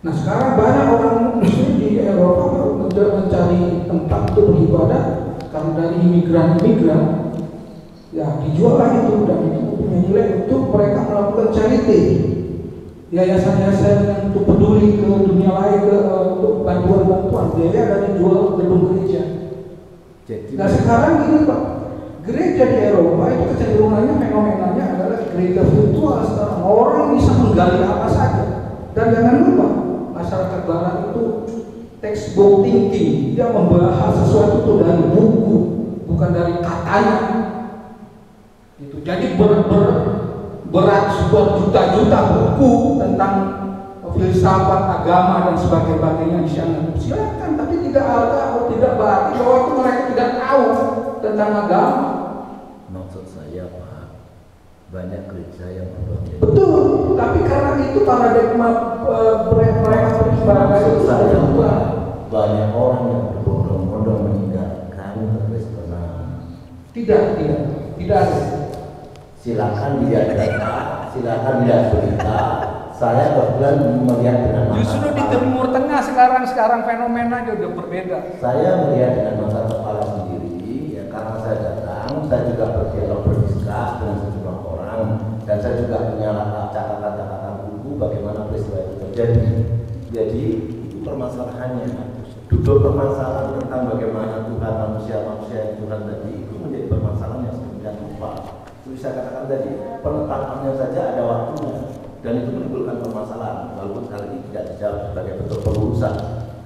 Speaker 3: Nah sekarang banyak orang Muslim di Eropa mencari tempat untuk beribadah karena dari imigran ya dijual lagi itu, dan itu punya nilai untuk mereka melakukan charity, yayasan-yayasan untuk peduli ke dunia lain, untuk bantuan-bantuan, biaya dari jual gedung gereja. Nah sekarang ini Pak, gereja di Eropa itu kecenderungannya fenomenanya adalah gereja virtual sekarang. Orang bisa menggali apa saja. Dan jangan lupa masyarakat Barat itu textbook thinking, dia membahas sesuatu itu dari buku, bukan dari katanya. Itu jadi berat berjuta-juta buku tentang filsafat agama dan sebagainya di sana. Silakan, tapi tidak berarti bahwa itu mereka tidak tahu tentang agama.
Speaker 5: Maksud saya Pak, banyak gereja yang berubah menjadi.
Speaker 3: Betul, tapi karena itu paradigma mereka beribadah itu
Speaker 5: saya
Speaker 3: sudah berubah.
Speaker 5: banyak orang yang berbondong-bondong meninggalkan kekristenan.
Speaker 3: Tidak ada.
Speaker 5: Silakan lihat data, silakan lihat berita. Saya kebetulan melihat dengan mata
Speaker 3: Justru di
Speaker 5: kepala.
Speaker 3: Timur Tengah sekarang fenomena udah berbeda.
Speaker 5: Saya melihat dengan mata kepala sendiri, ya karena saya datang, saya juga berdialog berdiskus dengan sejumlah orang, dan saya juga punya catatan-catatan buku bagaimana peristiwa itu terjadi. Jadi itu permasalahannya. Duduk permasalahan tentang bagaimana Tuhan manusia yang Tuhan tadi itu menjadi permasalahan yang sedemikian rupa. Itu saya katakan tadi, penetapannya saja ada waktunya. Dan itu menimbulkan permasalahan, walaupun sekali ini tidak dijawab sebagai bentuk perurusan.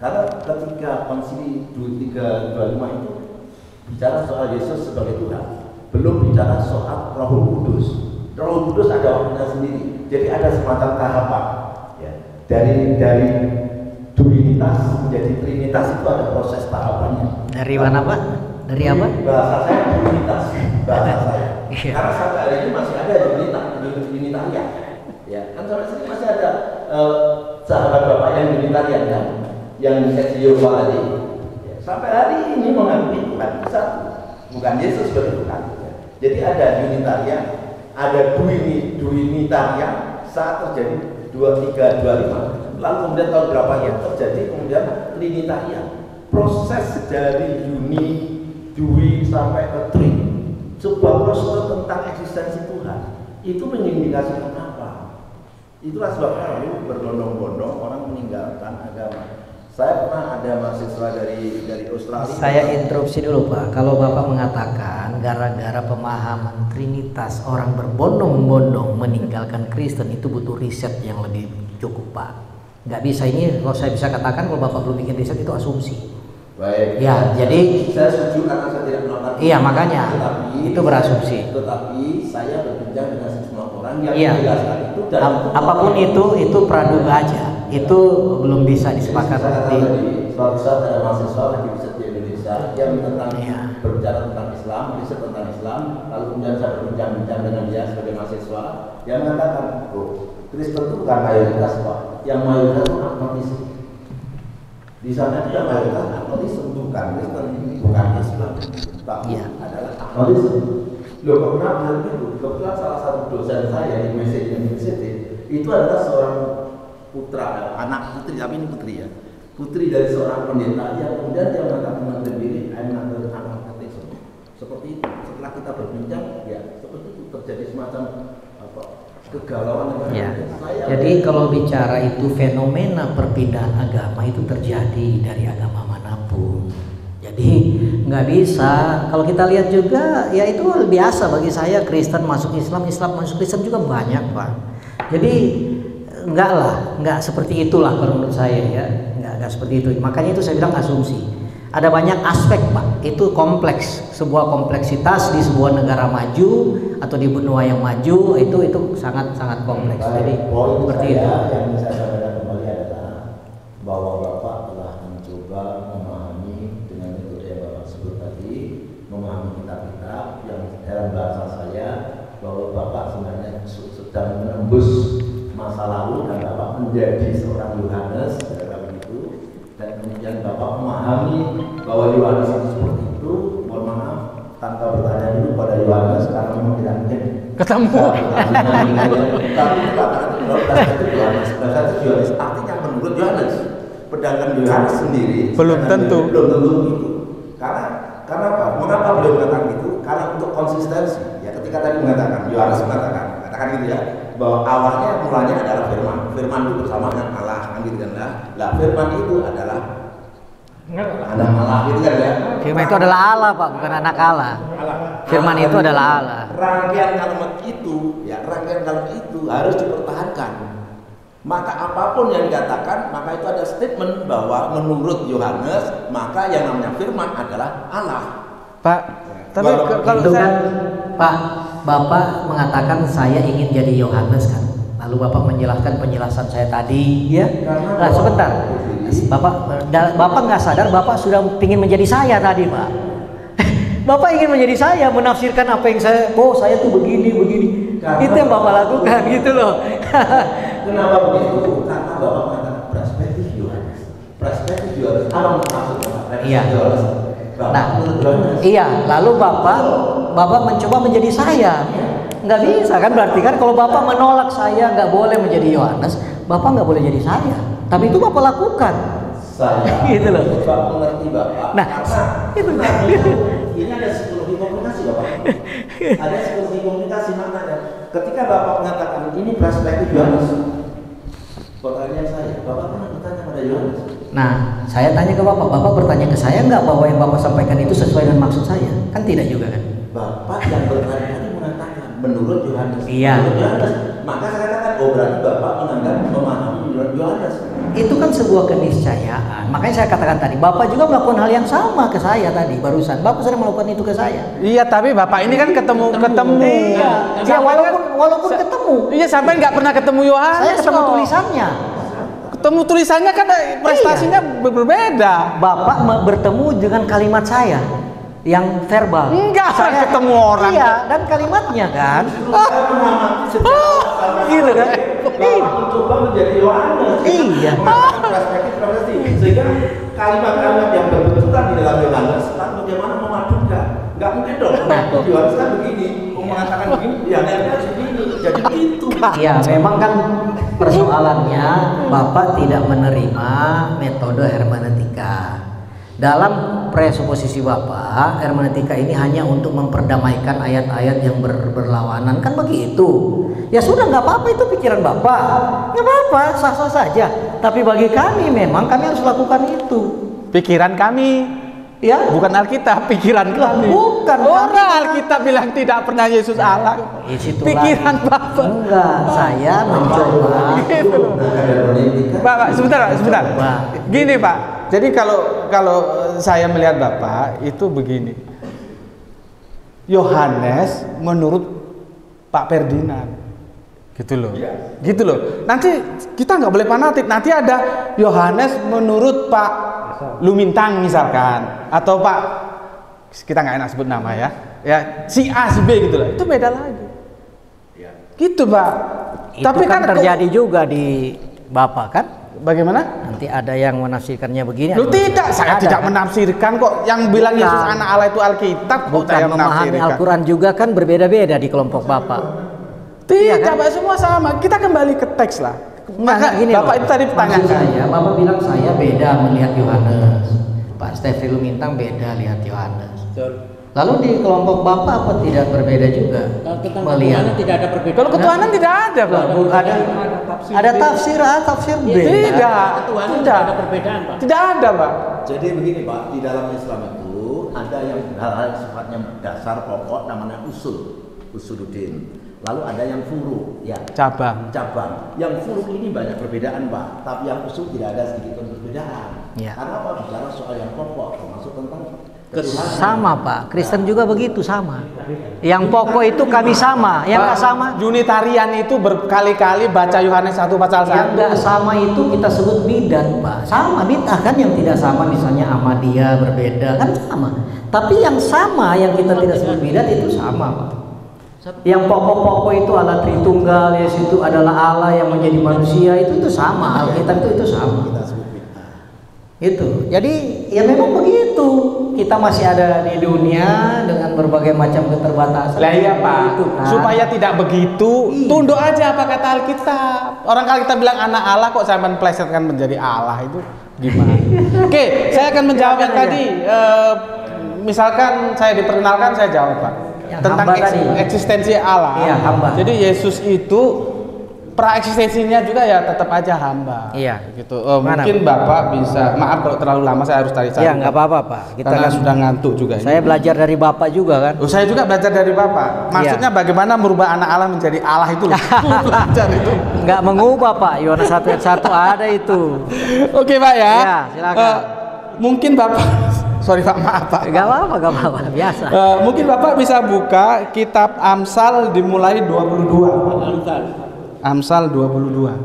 Speaker 5: Karena ketika konsili 2325 itu bicara soal Yesus sebagai Tuhan, belum bicara soal Roh Kudus. Roh Kudus ada waktunya sendiri. Jadi ada semacam tahapan, ya. Dari duinitas menjadi trinitas itu ada proses tahapannya.
Speaker 2: Dari mana Pak? Dari apa?
Speaker 5: Bahasa saya duinitas, bahasa saya.
Speaker 2: Iya.
Speaker 5: Karena sampai hari ini masih ada duinitarian. Ya, kan sampai sini masih ada sahabat bapak yang duinitarian kan, yang seksi Yehova tadi. Ya, sampai hari ini mengakui Tuhan itu satu, bukan Yesus sebagai Tuhan. Ya. Jadi ada duinitarian, ada duinitarian saat terjadi 2325. Lalu kemudian tahun berapa yang terjadi kemudian trinitarian. Proses dari dui sampai ke tri, sebuah proses tentang eksistensi Tuhan itu mengindikasikan apa? Itulah sebabnya lalu berbondong-bondong orang meninggalkan agama. Saya pernah ada mahasiswa dari Australia.
Speaker 2: Saya interupsi dulu Pak. Kalau Bapak mengatakan gara-gara pemahaman Trinitas orang berbondong-bondong meninggalkan Kristen, itu butuh riset yang lebih cukup Pak. Nggak bisa ini, kalau saya bisa katakan kalau Bapak belum bikin riset itu asumsi.
Speaker 5: Baik.
Speaker 2: Ya, jadi
Speaker 5: saya setuju karena saya tidak melakukan.
Speaker 2: Iya, makanya itu berasumsi.
Speaker 5: Tetapi saya berbincang dengan sejumlah orang yang
Speaker 2: Iya.
Speaker 5: menjelaskan itu dan
Speaker 2: Apapun itu praduga aja. Itu belum bisa disepakati.
Speaker 5: Suatu saat ada mahasiswa lagi riset di Indonesia yang tentang
Speaker 2: Iya.
Speaker 5: berbicara tentang Islam, riset tentang Islam, lalu kemudian saya berbincang-bincang dengan dia sebagai mahasiswa yang mengatakan, Kristen itu bukan mayoritas Pak, yang mayoritas itu agnosis. Di sana dia mayoritas agnosis, bukan Kristen, bukan Islam, tapi adalah agnosis. Loh, kok kenapa begitu? Kebetulan salah satu dosen saya di Message University itu adalah seorang putra, anak putri, tapi ini putri ya, putri dari seorang pendeta yang kemudian dia mengatakan sendiri, I'm not agnostic. Seperti itu. Setelah kita berbincang, ya seperti itu terjadi semacam kegalauan.
Speaker 2: Ya. Jadi kalau bicara itu fenomena perpindahan agama itu terjadi dari agama manapun. Jadi nggak bisa. Kalau kita lihat juga, ya itu biasa bagi saya. Kristen masuk Islam, Islam masuk Kristen juga banyak Pak. Jadi nggak seperti itulah kalau menurut saya ya. Nggak seperti itu. Makanya itu saya bilang asumsi. Ada banyak aspek Pak. Itu kompleks. Sebuah kompleksitas di sebuah negara maju atau di benua yang maju itu sangat kompleks. Jadi seperti itu.
Speaker 5: Yang saya sampaikan kembali adalah bahwa Bapak telah mencoba memahami dengan metode yang Bapak sebut tadi, memahami kitab-kitab yang dalam bahasa saya bahwa Bapak sebenarnya sedang menembus masa lalu dan Bapak menjadi seorang Yohanes dan kemudian Bapak memahami bahwa Yohanes itu seperti itu. Mohon maaf tanpa bertanya dulu pada Yohanes karena memang tidak mungkin
Speaker 1: ketemu.
Speaker 5: Tapi karena itu Yohanes, bahkan Yohanes artinya menurut Yohanes. Pedangkan Yohanes sendiri
Speaker 1: Belum tentu
Speaker 5: itu. Karena apa? Mengapa beliau mengatakan itu? Karena untuk konsistensi. Ya ketika tadi mengatakan Yohanes katakan gitu ya, bahwa awalnya mulanya adalah firman. Firman itu bersama dengan Allah kan gitu kan lah. Lah firman itu adalah anak Allah gitu kan ya.
Speaker 2: Firman itu adalah Allah, Pak, bukan anak Allah. Firman itu adalah Allah.
Speaker 5: Rangkaian kalimat itu, ya rangkaian kalimat itu harus dipertahankan. Maka apapun yang dikatakan, maka itu ada statement bahwa menurut Yohanes, maka yang namanya firman adalah Allah.
Speaker 1: Pak, tapi kalau
Speaker 2: itu
Speaker 1: saya
Speaker 2: kan, Pak, Bapak mengatakan saya ingin jadi Yohanes kan. Lalu Bapak menjelaskan penjelasan saya tadi, ya. Nah, sebentar. Bapak nggak sadar Bapak sudah ingin menjadi saya tadi, Pak. Bapak ingin menjadi saya, menafsirkan apa yang saya, saya tuh begini. Itu yang Bapak lakukan gitu loh.
Speaker 5: Kenapa begitu? Karena Bapak mengatakan perspektif Yohanes. Perspektif Yohanes apa maksudnya?
Speaker 2: Iya. Nah, iya. Lalu Bapak mencoba menjadi saya. Nggak bisa kan? Berarti kan kalau Bapak menolak saya nggak boleh menjadi Yohanes, Bapak nggak boleh jadi saya. Tapi itu Bapak lakukan.
Speaker 5: Saya
Speaker 2: gitu loh.
Speaker 5: Bapak mengerti Bapak.
Speaker 2: Nah, itu
Speaker 5: ini ada psikologi komunikasi Bapak. Ada psikologi komunikasi maknanya. Ketika Bapak mengatakan ini perspektif Yohanes, pertanyaan saya, Bapak pernah bertanya pada Yohanes?
Speaker 2: Nah, saya tanya ke Bapak bertanya ke saya nggak bahwa yang Bapak sampaikan itu sesuai dengan maksud saya? Kan tidak juga kan?
Speaker 5: Bapak yang bertanya mengatakan menurut Yohanes.
Speaker 2: Iya.
Speaker 5: Menurut Yohanes. Maka saya katakan, berarti Bapak menganggap memahami menurut Yohanes.
Speaker 2: Itu kan sebuah keniscayaan. Makanya saya katakan tadi, Bapak juga melakukan hal yang sama ke saya tadi barusan. Bapak sering melakukan itu ke saya.
Speaker 1: iya, tapi Bapak ini kan ketemu.
Speaker 2: Iya. Ya, walaupun ketemu.
Speaker 1: Iya, sampai nggak pernah ketemu Yohanes.
Speaker 2: Saya ketemu
Speaker 1: kok.
Speaker 2: tulisannya.
Speaker 1: Ketemu tulisannya kan prestasinya berbeda.
Speaker 2: Bapak bertemu dengan kalimat saya yang verbal.
Speaker 1: Enggak, saya ketemu orang.
Speaker 2: Iya, dan kalimatnya kan. Gitu kan.
Speaker 5: Bapak mencoba menjadi Yohanes.
Speaker 2: Iya.
Speaker 5: Perspektif sehingga kalimat-kalimat yang berbenturan di dalam Yohanes, lalu bagaimana memadukan? Nggak mungkin dong. Yohanes kan begini, mengatakan begini, ya harus begini. Jadi begitu.
Speaker 2: Iya, memang kan persoalannya Bapak tidak menerima metode hermeneutika. Dalam presuposisi Bapak, hermeneutika ini hanya untuk memperdamaikan ayat-ayat yang berlawanan, kan begitu. Ya sudah, nggak apa-apa, itu pikiran Bapak, nggak apa-apa, sah-sah saja. Tapi bagi kami memang kami harus lakukan itu.
Speaker 1: Pikiran kami,
Speaker 2: Ya,
Speaker 1: bukan Alkitab, pikiran kami.
Speaker 2: bukan
Speaker 1: Orang Alkitab bilang tidak pernah Yesus Allah. Pikiran Bapak.
Speaker 2: Enggak, saya mencoba.
Speaker 1: Gitu. Pak, sebentar. Gini Pak, jadi kalau saya melihat Bapak itu begini. Yohanes menurut Pak Ferdinand, gitu loh. Nanti kita nggak boleh fanatik. Nanti ada Yohanes menurut Pak Lumintang misalkan, atau Pak, kita nggak enak sebut nama ya si A si B gitu loh. Itu beda lagi. Gitu Pak.
Speaker 2: Itu tapi kan terjadi juga di Bapak kan?
Speaker 1: Bagaimana?
Speaker 2: Nanti ada yang menafsirkannya begini.
Speaker 1: Lu tidak, saya tidak menafsirkan kok. Yang bilang Yesus anak Allah itu Alkitab,
Speaker 2: bukan memahami Al-Quran juga kan berbeda-beda di kelompok Bapak.
Speaker 1: Tidak, kan? Pak, semua sama. Kita kembali ke teks lah. Maka
Speaker 2: gini
Speaker 1: Bapak
Speaker 2: loh,
Speaker 1: itu tadi pertanyaan
Speaker 2: saya, Bapak bilang saya beda melihat Yohanes. Pak Stefri Lumintang beda lihat Yohanes. Lalu di kelompok Bapak apa tidak berbeda juga? Melihat
Speaker 4: tidak ada perbedaan.
Speaker 1: Kalau ketuhanan tidak ada, Pak.
Speaker 2: Ada tafsir A, tafsir B.
Speaker 1: Tidak
Speaker 4: ada perbedaan, Pak.
Speaker 1: Tidak ada, Pak.
Speaker 5: Jadi begini Pak, di dalam Islam itu ada yang hal-hal sifatnya dasar pokok namanya usuluddin. Lalu ada yang furu, ya cabang. Yang furu ini banyak perbedaan Pak, tapi yang usul tidak ada sedikit pun perbedaan.
Speaker 2: Ya.
Speaker 5: Karena apa? Bicara soal yang pokok, termasuk tentang ketuhanan.
Speaker 2: Sama Pak, Kristen juga begitu sama. Yang pokok itu kami sama, yang nggak sama.
Speaker 1: Unitarian itu berkali-kali baca Yohanes 1 pasal 1.
Speaker 2: Yang nggak sama itu kita sebut bidat Pak. Sama bid'ah kan, yang tidak sama misalnya Ahmadiyah berbeda kan sama. Tapi yang sama yang kita tidak sebut bidat itu sama Pak. Yang pokok-pokok itu Allah Tritunggal, Yesus itu adalah Allah yang menjadi manusia, itu sama. Alkitab itu sama. Itu. Jadi ya memang begitu. Kita masih ada di dunia dengan berbagai macam keterbatasan.
Speaker 1: Lah iya Pak.
Speaker 2: Gitu, kan?
Speaker 1: Supaya tidak begitu, tunduk aja apa kata Alkitab. Orang kalau kita bilang anak Allah kok saya menplesetkan menjadi Allah, itu gimana? Oke, saya akan menjawab yang tadi. Misalkan saya diperkenalkan, saya jawab Pak.
Speaker 2: Yang
Speaker 1: Tentang eksistensi Allah.
Speaker 2: Iya, hamba.
Speaker 1: Jadi Yesus itu praeksistensinya juga ya tetap aja hamba.
Speaker 2: Iya.
Speaker 1: Gitu. Mungkin Bapak bisa, maaf kalau terlalu lama saya harus tarik.
Speaker 2: Iya, nggak apa-apa Pak. Kita
Speaker 1: Karena
Speaker 2: kan
Speaker 1: sudah ngantuk juga.
Speaker 2: Saya belajar dari Bapak juga kan.
Speaker 1: Saya juga belajar dari Bapak. Maksudnya bagaimana merubah anak Allah menjadi Allah itu loh. Belajar itu.
Speaker 2: Nggak mengubah Pak. Yohanes 1 ayat 1 ada itu.
Speaker 1: Oke Pak ya.
Speaker 2: Iya, silakan.
Speaker 1: Mungkin Bapak, sorry Pak, maaf Pak.
Speaker 2: Nggak apa-apa, biasa.
Speaker 1: Mungkin Bapak bisa buka kitab Amsal dimulai 22. Amsal 22.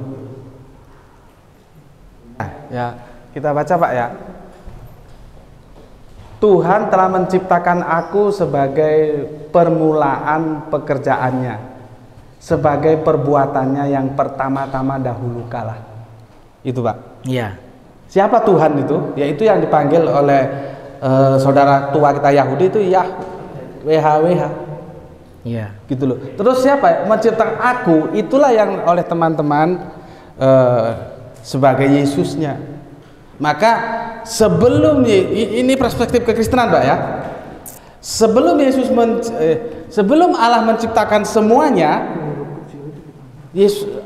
Speaker 1: Ya, kita baca Pak ya. Tuhan telah menciptakan aku sebagai permulaan pekerjaannya, sebagai perbuatannya yang pertama-tama dahulu kala. Itu Pak.
Speaker 2: Iya.
Speaker 1: Siapa Tuhan itu? Yaitu yang dipanggil oleh saudara tua kita Yahudi itu WH.
Speaker 2: Iya.
Speaker 1: Gitu loh. Terus siapa menciptakan aku? Itulah yang oleh teman-teman sebagai Yesusnya. Maka sebelum ini perspektif kekristenan Pak ya. Sebelum Allah menciptakan semuanya,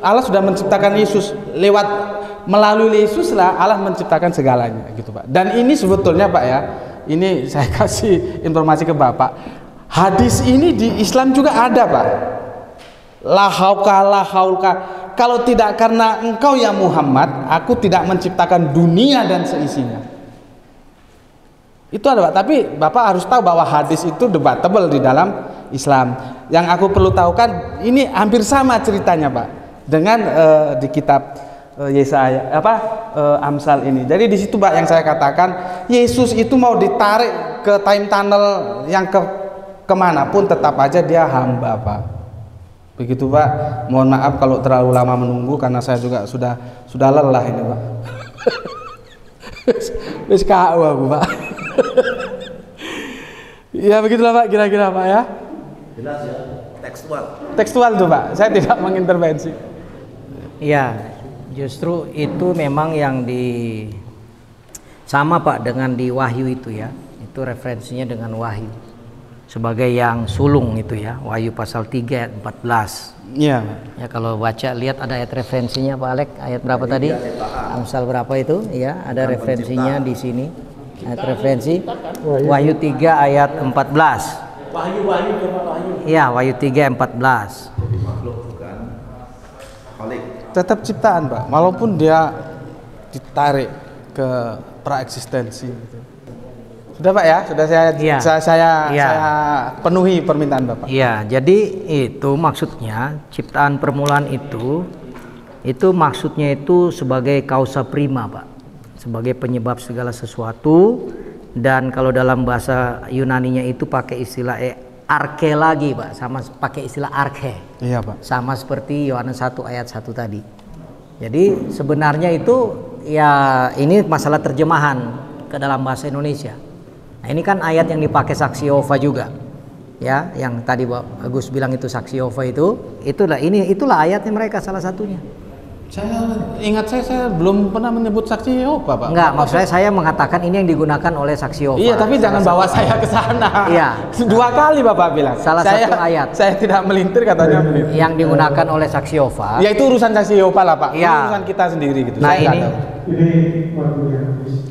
Speaker 1: Allah sudah menciptakan Yesus. Melalui Yesus lah Allah menciptakan segalanya gitu Pak. Dan ini sebetulnya Pak ya, ini saya kasih informasi ke Bapak. Hadis ini di Islam juga ada Pak. La haulka. Kalau tidak karena engkau ya Muhammad, aku tidak menciptakan dunia dan seisinya. Itu ada Pak. Tapi Bapak harus tahu bahwa hadis itu debatable di dalam Islam. Yang aku perlu tahu kan ini hampir sama ceritanya Pak dengan di kitab Yesaya Amsal ini. Jadi di situ Pak yang saya katakan Yesus itu mau ditarik ke time tunnel yang kemanapun tetap aja dia hamba Pak. Begitu Pak. Mohon maaf kalau terlalu lama menunggu karena saya juga sudah lelah ini Pak. Wis KO aku Pak. Ya begitulah Pak kira-kira Pak ya.
Speaker 5: Jelas ya,
Speaker 1: Tekstual tuh Pak. Saya tidak mengintervensi.
Speaker 2: Iya. Justru itu memang yang sama Pak dengan di Wahyu itu ya. Itu referensinya dengan Wahyu. Sebagai yang sulung itu ya. Wahyu pasal 3 ayat 14.
Speaker 1: Iya.
Speaker 2: Ya kalau baca lihat ada ayat referensinya Pak Alek. Ayat berapa tadi? Amsal berapa itu? Ya, ada referensinya di sini. Ayat referensi Wahyu 3 ayat 14.
Speaker 4: Wahyu coba Wahyu.
Speaker 2: Iya, Wahyu 3 ayat 14.
Speaker 5: jadi makhluk bukan khalik.
Speaker 1: Tetap ciptaan Pak, walaupun dia ditarik ke praeksistensi gitu. Sudah Pak ya, sudah saya penuhi permintaan Bapak.
Speaker 2: Iya, jadi itu maksudnya ciptaan permulaan itu maksudnya itu sebagai causa prima Pak, sebagai penyebab segala sesuatu. Dan kalau dalam bahasa Yunaninya itu pakai istilah arche lagi Pak, sama pakai istilah arche.
Speaker 1: Iya Pak.
Speaker 2: Sama seperti Yohanes 1 ayat 1 tadi. Jadi sebenarnya itu ya ini masalah terjemahan ke dalam bahasa Indonesia. Nah, ini kan ayat yang dipakai saksi Yehova juga. Ya, yang tadi Agus bilang itu saksi Yehova itulah ayatnya mereka salah satunya.
Speaker 1: Saya belum pernah menyebut saksi Yehova Pak.
Speaker 2: Enggak, maksud saya mengatakan ini yang digunakan oleh saksi Yehova.
Speaker 1: Iya, tapi jangan bawa saya ke sana.
Speaker 2: Iya.
Speaker 1: 2 kali Bapak bilang.
Speaker 2: Satu ayat.
Speaker 1: Saya tidak melintir katanya melintir.
Speaker 2: Yang digunakan oleh saksi Yehova.
Speaker 1: Ya itu urusan saksi Yehova lah Pak.
Speaker 2: Iya.
Speaker 1: Itu urusan kita sendiri gitu.
Speaker 2: Nah,
Speaker 1: saya
Speaker 2: ini
Speaker 3: waktunya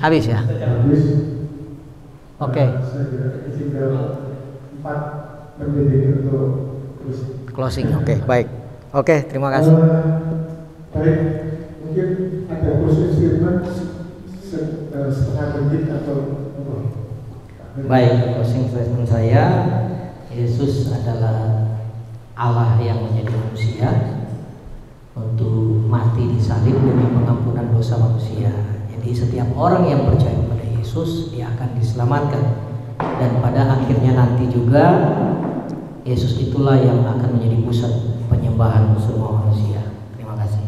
Speaker 2: habis ya.
Speaker 3: habis.
Speaker 2: Oke.
Speaker 3: Saya kira tinggal 4 menjadi untuk
Speaker 2: Closing. Oke, baik. Oke, terima kasih.
Speaker 3: Baik, mungkin ada proses firman setengah menit atau
Speaker 2: Baik, closing statement saya, Yesus adalah Allah yang menjadi manusia untuk mati di salib demi pengampunan dosa manusia. Jadi setiap orang yang percaya kepada Yesus dia akan diselamatkan, dan pada akhirnya nanti juga Yesus itulah yang akan menjadi pusat penyembahan semua manusia. Terima kasih.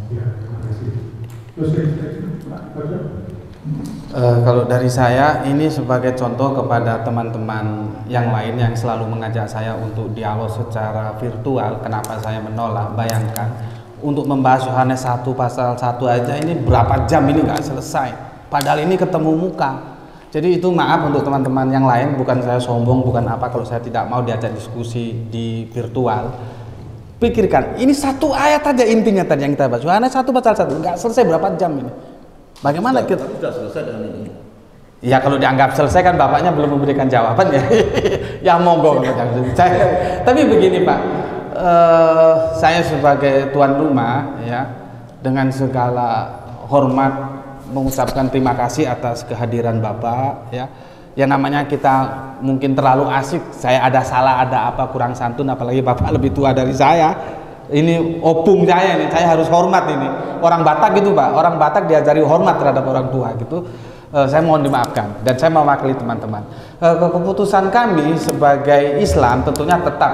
Speaker 1: Kalau dari saya ini sebagai contoh kepada teman-teman yang lain yang selalu mengajak saya untuk dialog secara virtual. Kenapa saya menolak? Bayangkan untuk membahas Yohanes 1 pasal 1 aja ini berapa jam ini nggak selesai. Padahal ini ketemu muka. Jadi itu maaf untuk teman-teman yang lain, bukan saya sombong, bukan apa kalau saya tidak mau diajak diskusi di virtual. Pikirkan, ini satu ayat aja intinya tadi yang kita bahas. Yohanes 1 pasal 1, nggak selesai berapa jam ini. Bagaimana kita?
Speaker 5: Sudah selesai dengan ini.
Speaker 1: Ya kalau dianggap selesai kan bapaknya belum memberikan jawaban ya. Ya monggo. Tapi begini Pak, saya sebagai tuan rumah ya, dengan segala hormat mengucapkan terima kasih atas kehadiran Bapak ya. Yang namanya kita mungkin terlalu asik, saya ada salah, ada apa kurang santun, apalagi Bapak lebih tua dari saya. Ini opung saya ini, saya harus hormat ini. Orang Batak gitu Pak, orang Batak diajari hormat terhadap orang tua gitu. Saya mohon dimaafkan dan saya mewakili teman-teman. Keputusan kami sebagai Islam tentunya tetap,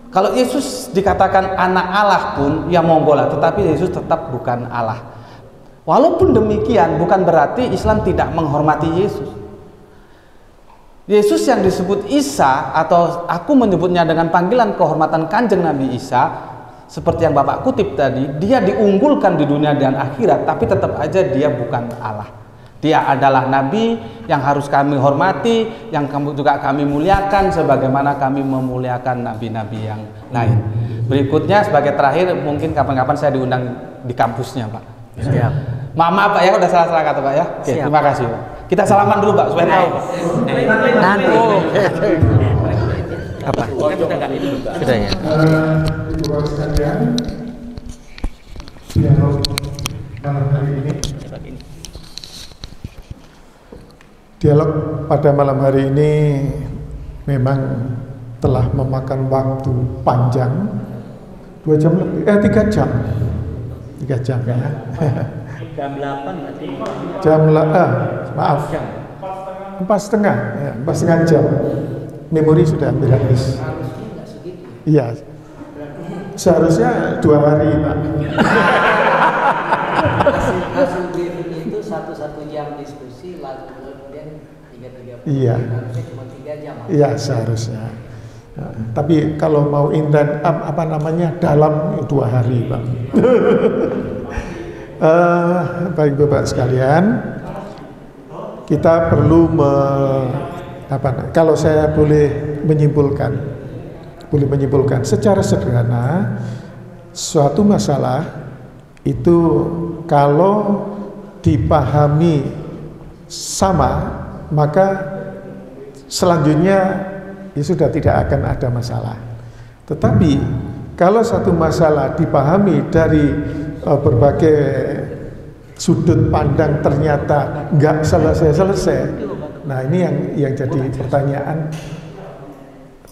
Speaker 1: kalau Yesus dikatakan anak Allah pun ya monggo lah, tetapi Yesus tetap bukan Allah. Walaupun demikian bukan berarti Islam tidak menghormati Yesus. Yesus yang disebut Isa, atau aku menyebutnya dengan panggilan kehormatan Kanjeng Nabi Isa, seperti yang Bapak kutip tadi, dia diunggulkan di dunia dan akhirat, tapi tetap aja dia bukan Allah. Dia adalah Nabi yang harus kami hormati, yang juga kami muliakan sebagaimana kami memuliakan Nabi-Nabi yang lain. Berikutnya sebagai terakhir, mungkin kapan-kapan saya diundang di kampusnya Pak.
Speaker 2: Siap.
Speaker 1: Maaf Pak ya, udah salah-salah kata Pak ya. Oke, terima kasih Pak. Kita salaman dulu Pak, supaya tahu.
Speaker 2: Nanti.
Speaker 4: Apa? Sudah ya.
Speaker 6: Ibu Bapak sekalian, dialog malam hari ini, dialog pada malam hari ini memang telah memakan waktu panjang, 2 jam lebih, 3 jam. 3 jam ya.
Speaker 4: Jam 8 berarti.
Speaker 6: Maaf. 4,5 ya, 4,5 jam. Memori sudah hampir habis. Iya. Seharusnya 2 hari, Pak.
Speaker 2: Hasil briefing itu 1 jam diskusi, lalu kemudian 3
Speaker 6: Iya.
Speaker 2: Harusnya cuma 3 jam.
Speaker 6: Iya, seharusnya. Nah, tapi kalau mau dalam 2 hari, Pak. Baik Bapak sekalian, kita perlu kalau saya boleh menyimpulkan secara sederhana, suatu masalah itu kalau dipahami sama, maka selanjutnya ya sudah tidak akan ada masalah. Tetapi kalau satu masalah dipahami dari berbagai sudut pandang ternyata nggak selesai-selesai, nah ini yang jadi pertanyaan,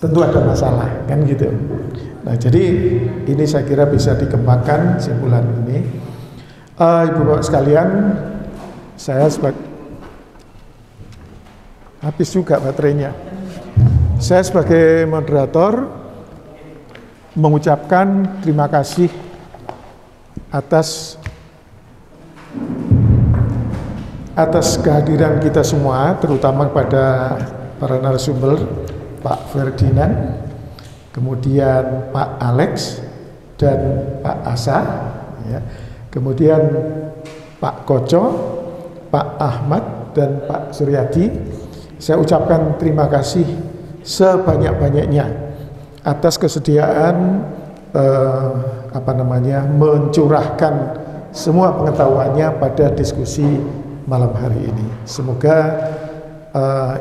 Speaker 6: tentu ada masalah kan gitu. Nah jadi ini saya kira bisa dikembangkan simpulan ini. Ibu bapak sekalian, saya habis juga baterainya. Saya sebagai moderator mengucapkan terima kasih atas kehadiran kita semua, terutama kepada para narasumber, Pak Ferdinand, kemudian Pak Alex dan Pak Asa, ya. Kemudian Pak Koco, Pak Ahmad dan Pak Suryadi. Saya ucapkan terima kasih sebanyak-banyaknya atas kesediaan mencurahkan semua pengetahuannya pada diskusi malam hari ini. Semoga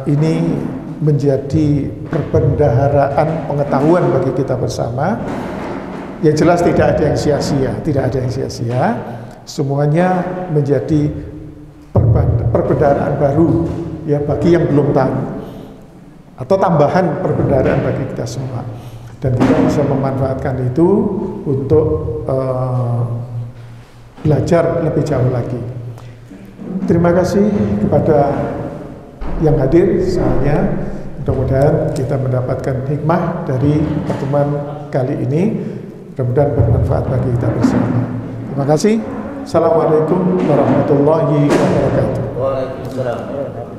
Speaker 6: ini menjadi perbendaharaan pengetahuan bagi kita bersama. Yang jelas tidak ada yang sia-sia, semuanya menjadi perbendaharaan baru ya bagi yang belum tahu, atau tambahan perbendaharaan bagi kita semua, dan kita bisa memanfaatkan itu untuk belajar lebih jauh lagi. Terima kasih kepada yang hadir semuanya. Mudah-mudahan kita mendapatkan hikmah dari pertemuan kali ini. Mudah-mudahan bermanfaat bagi kita bersama. Terima kasih. Assalamualaikum warahmatullahi wabarakatuh.
Speaker 5: Waalaikumsalam.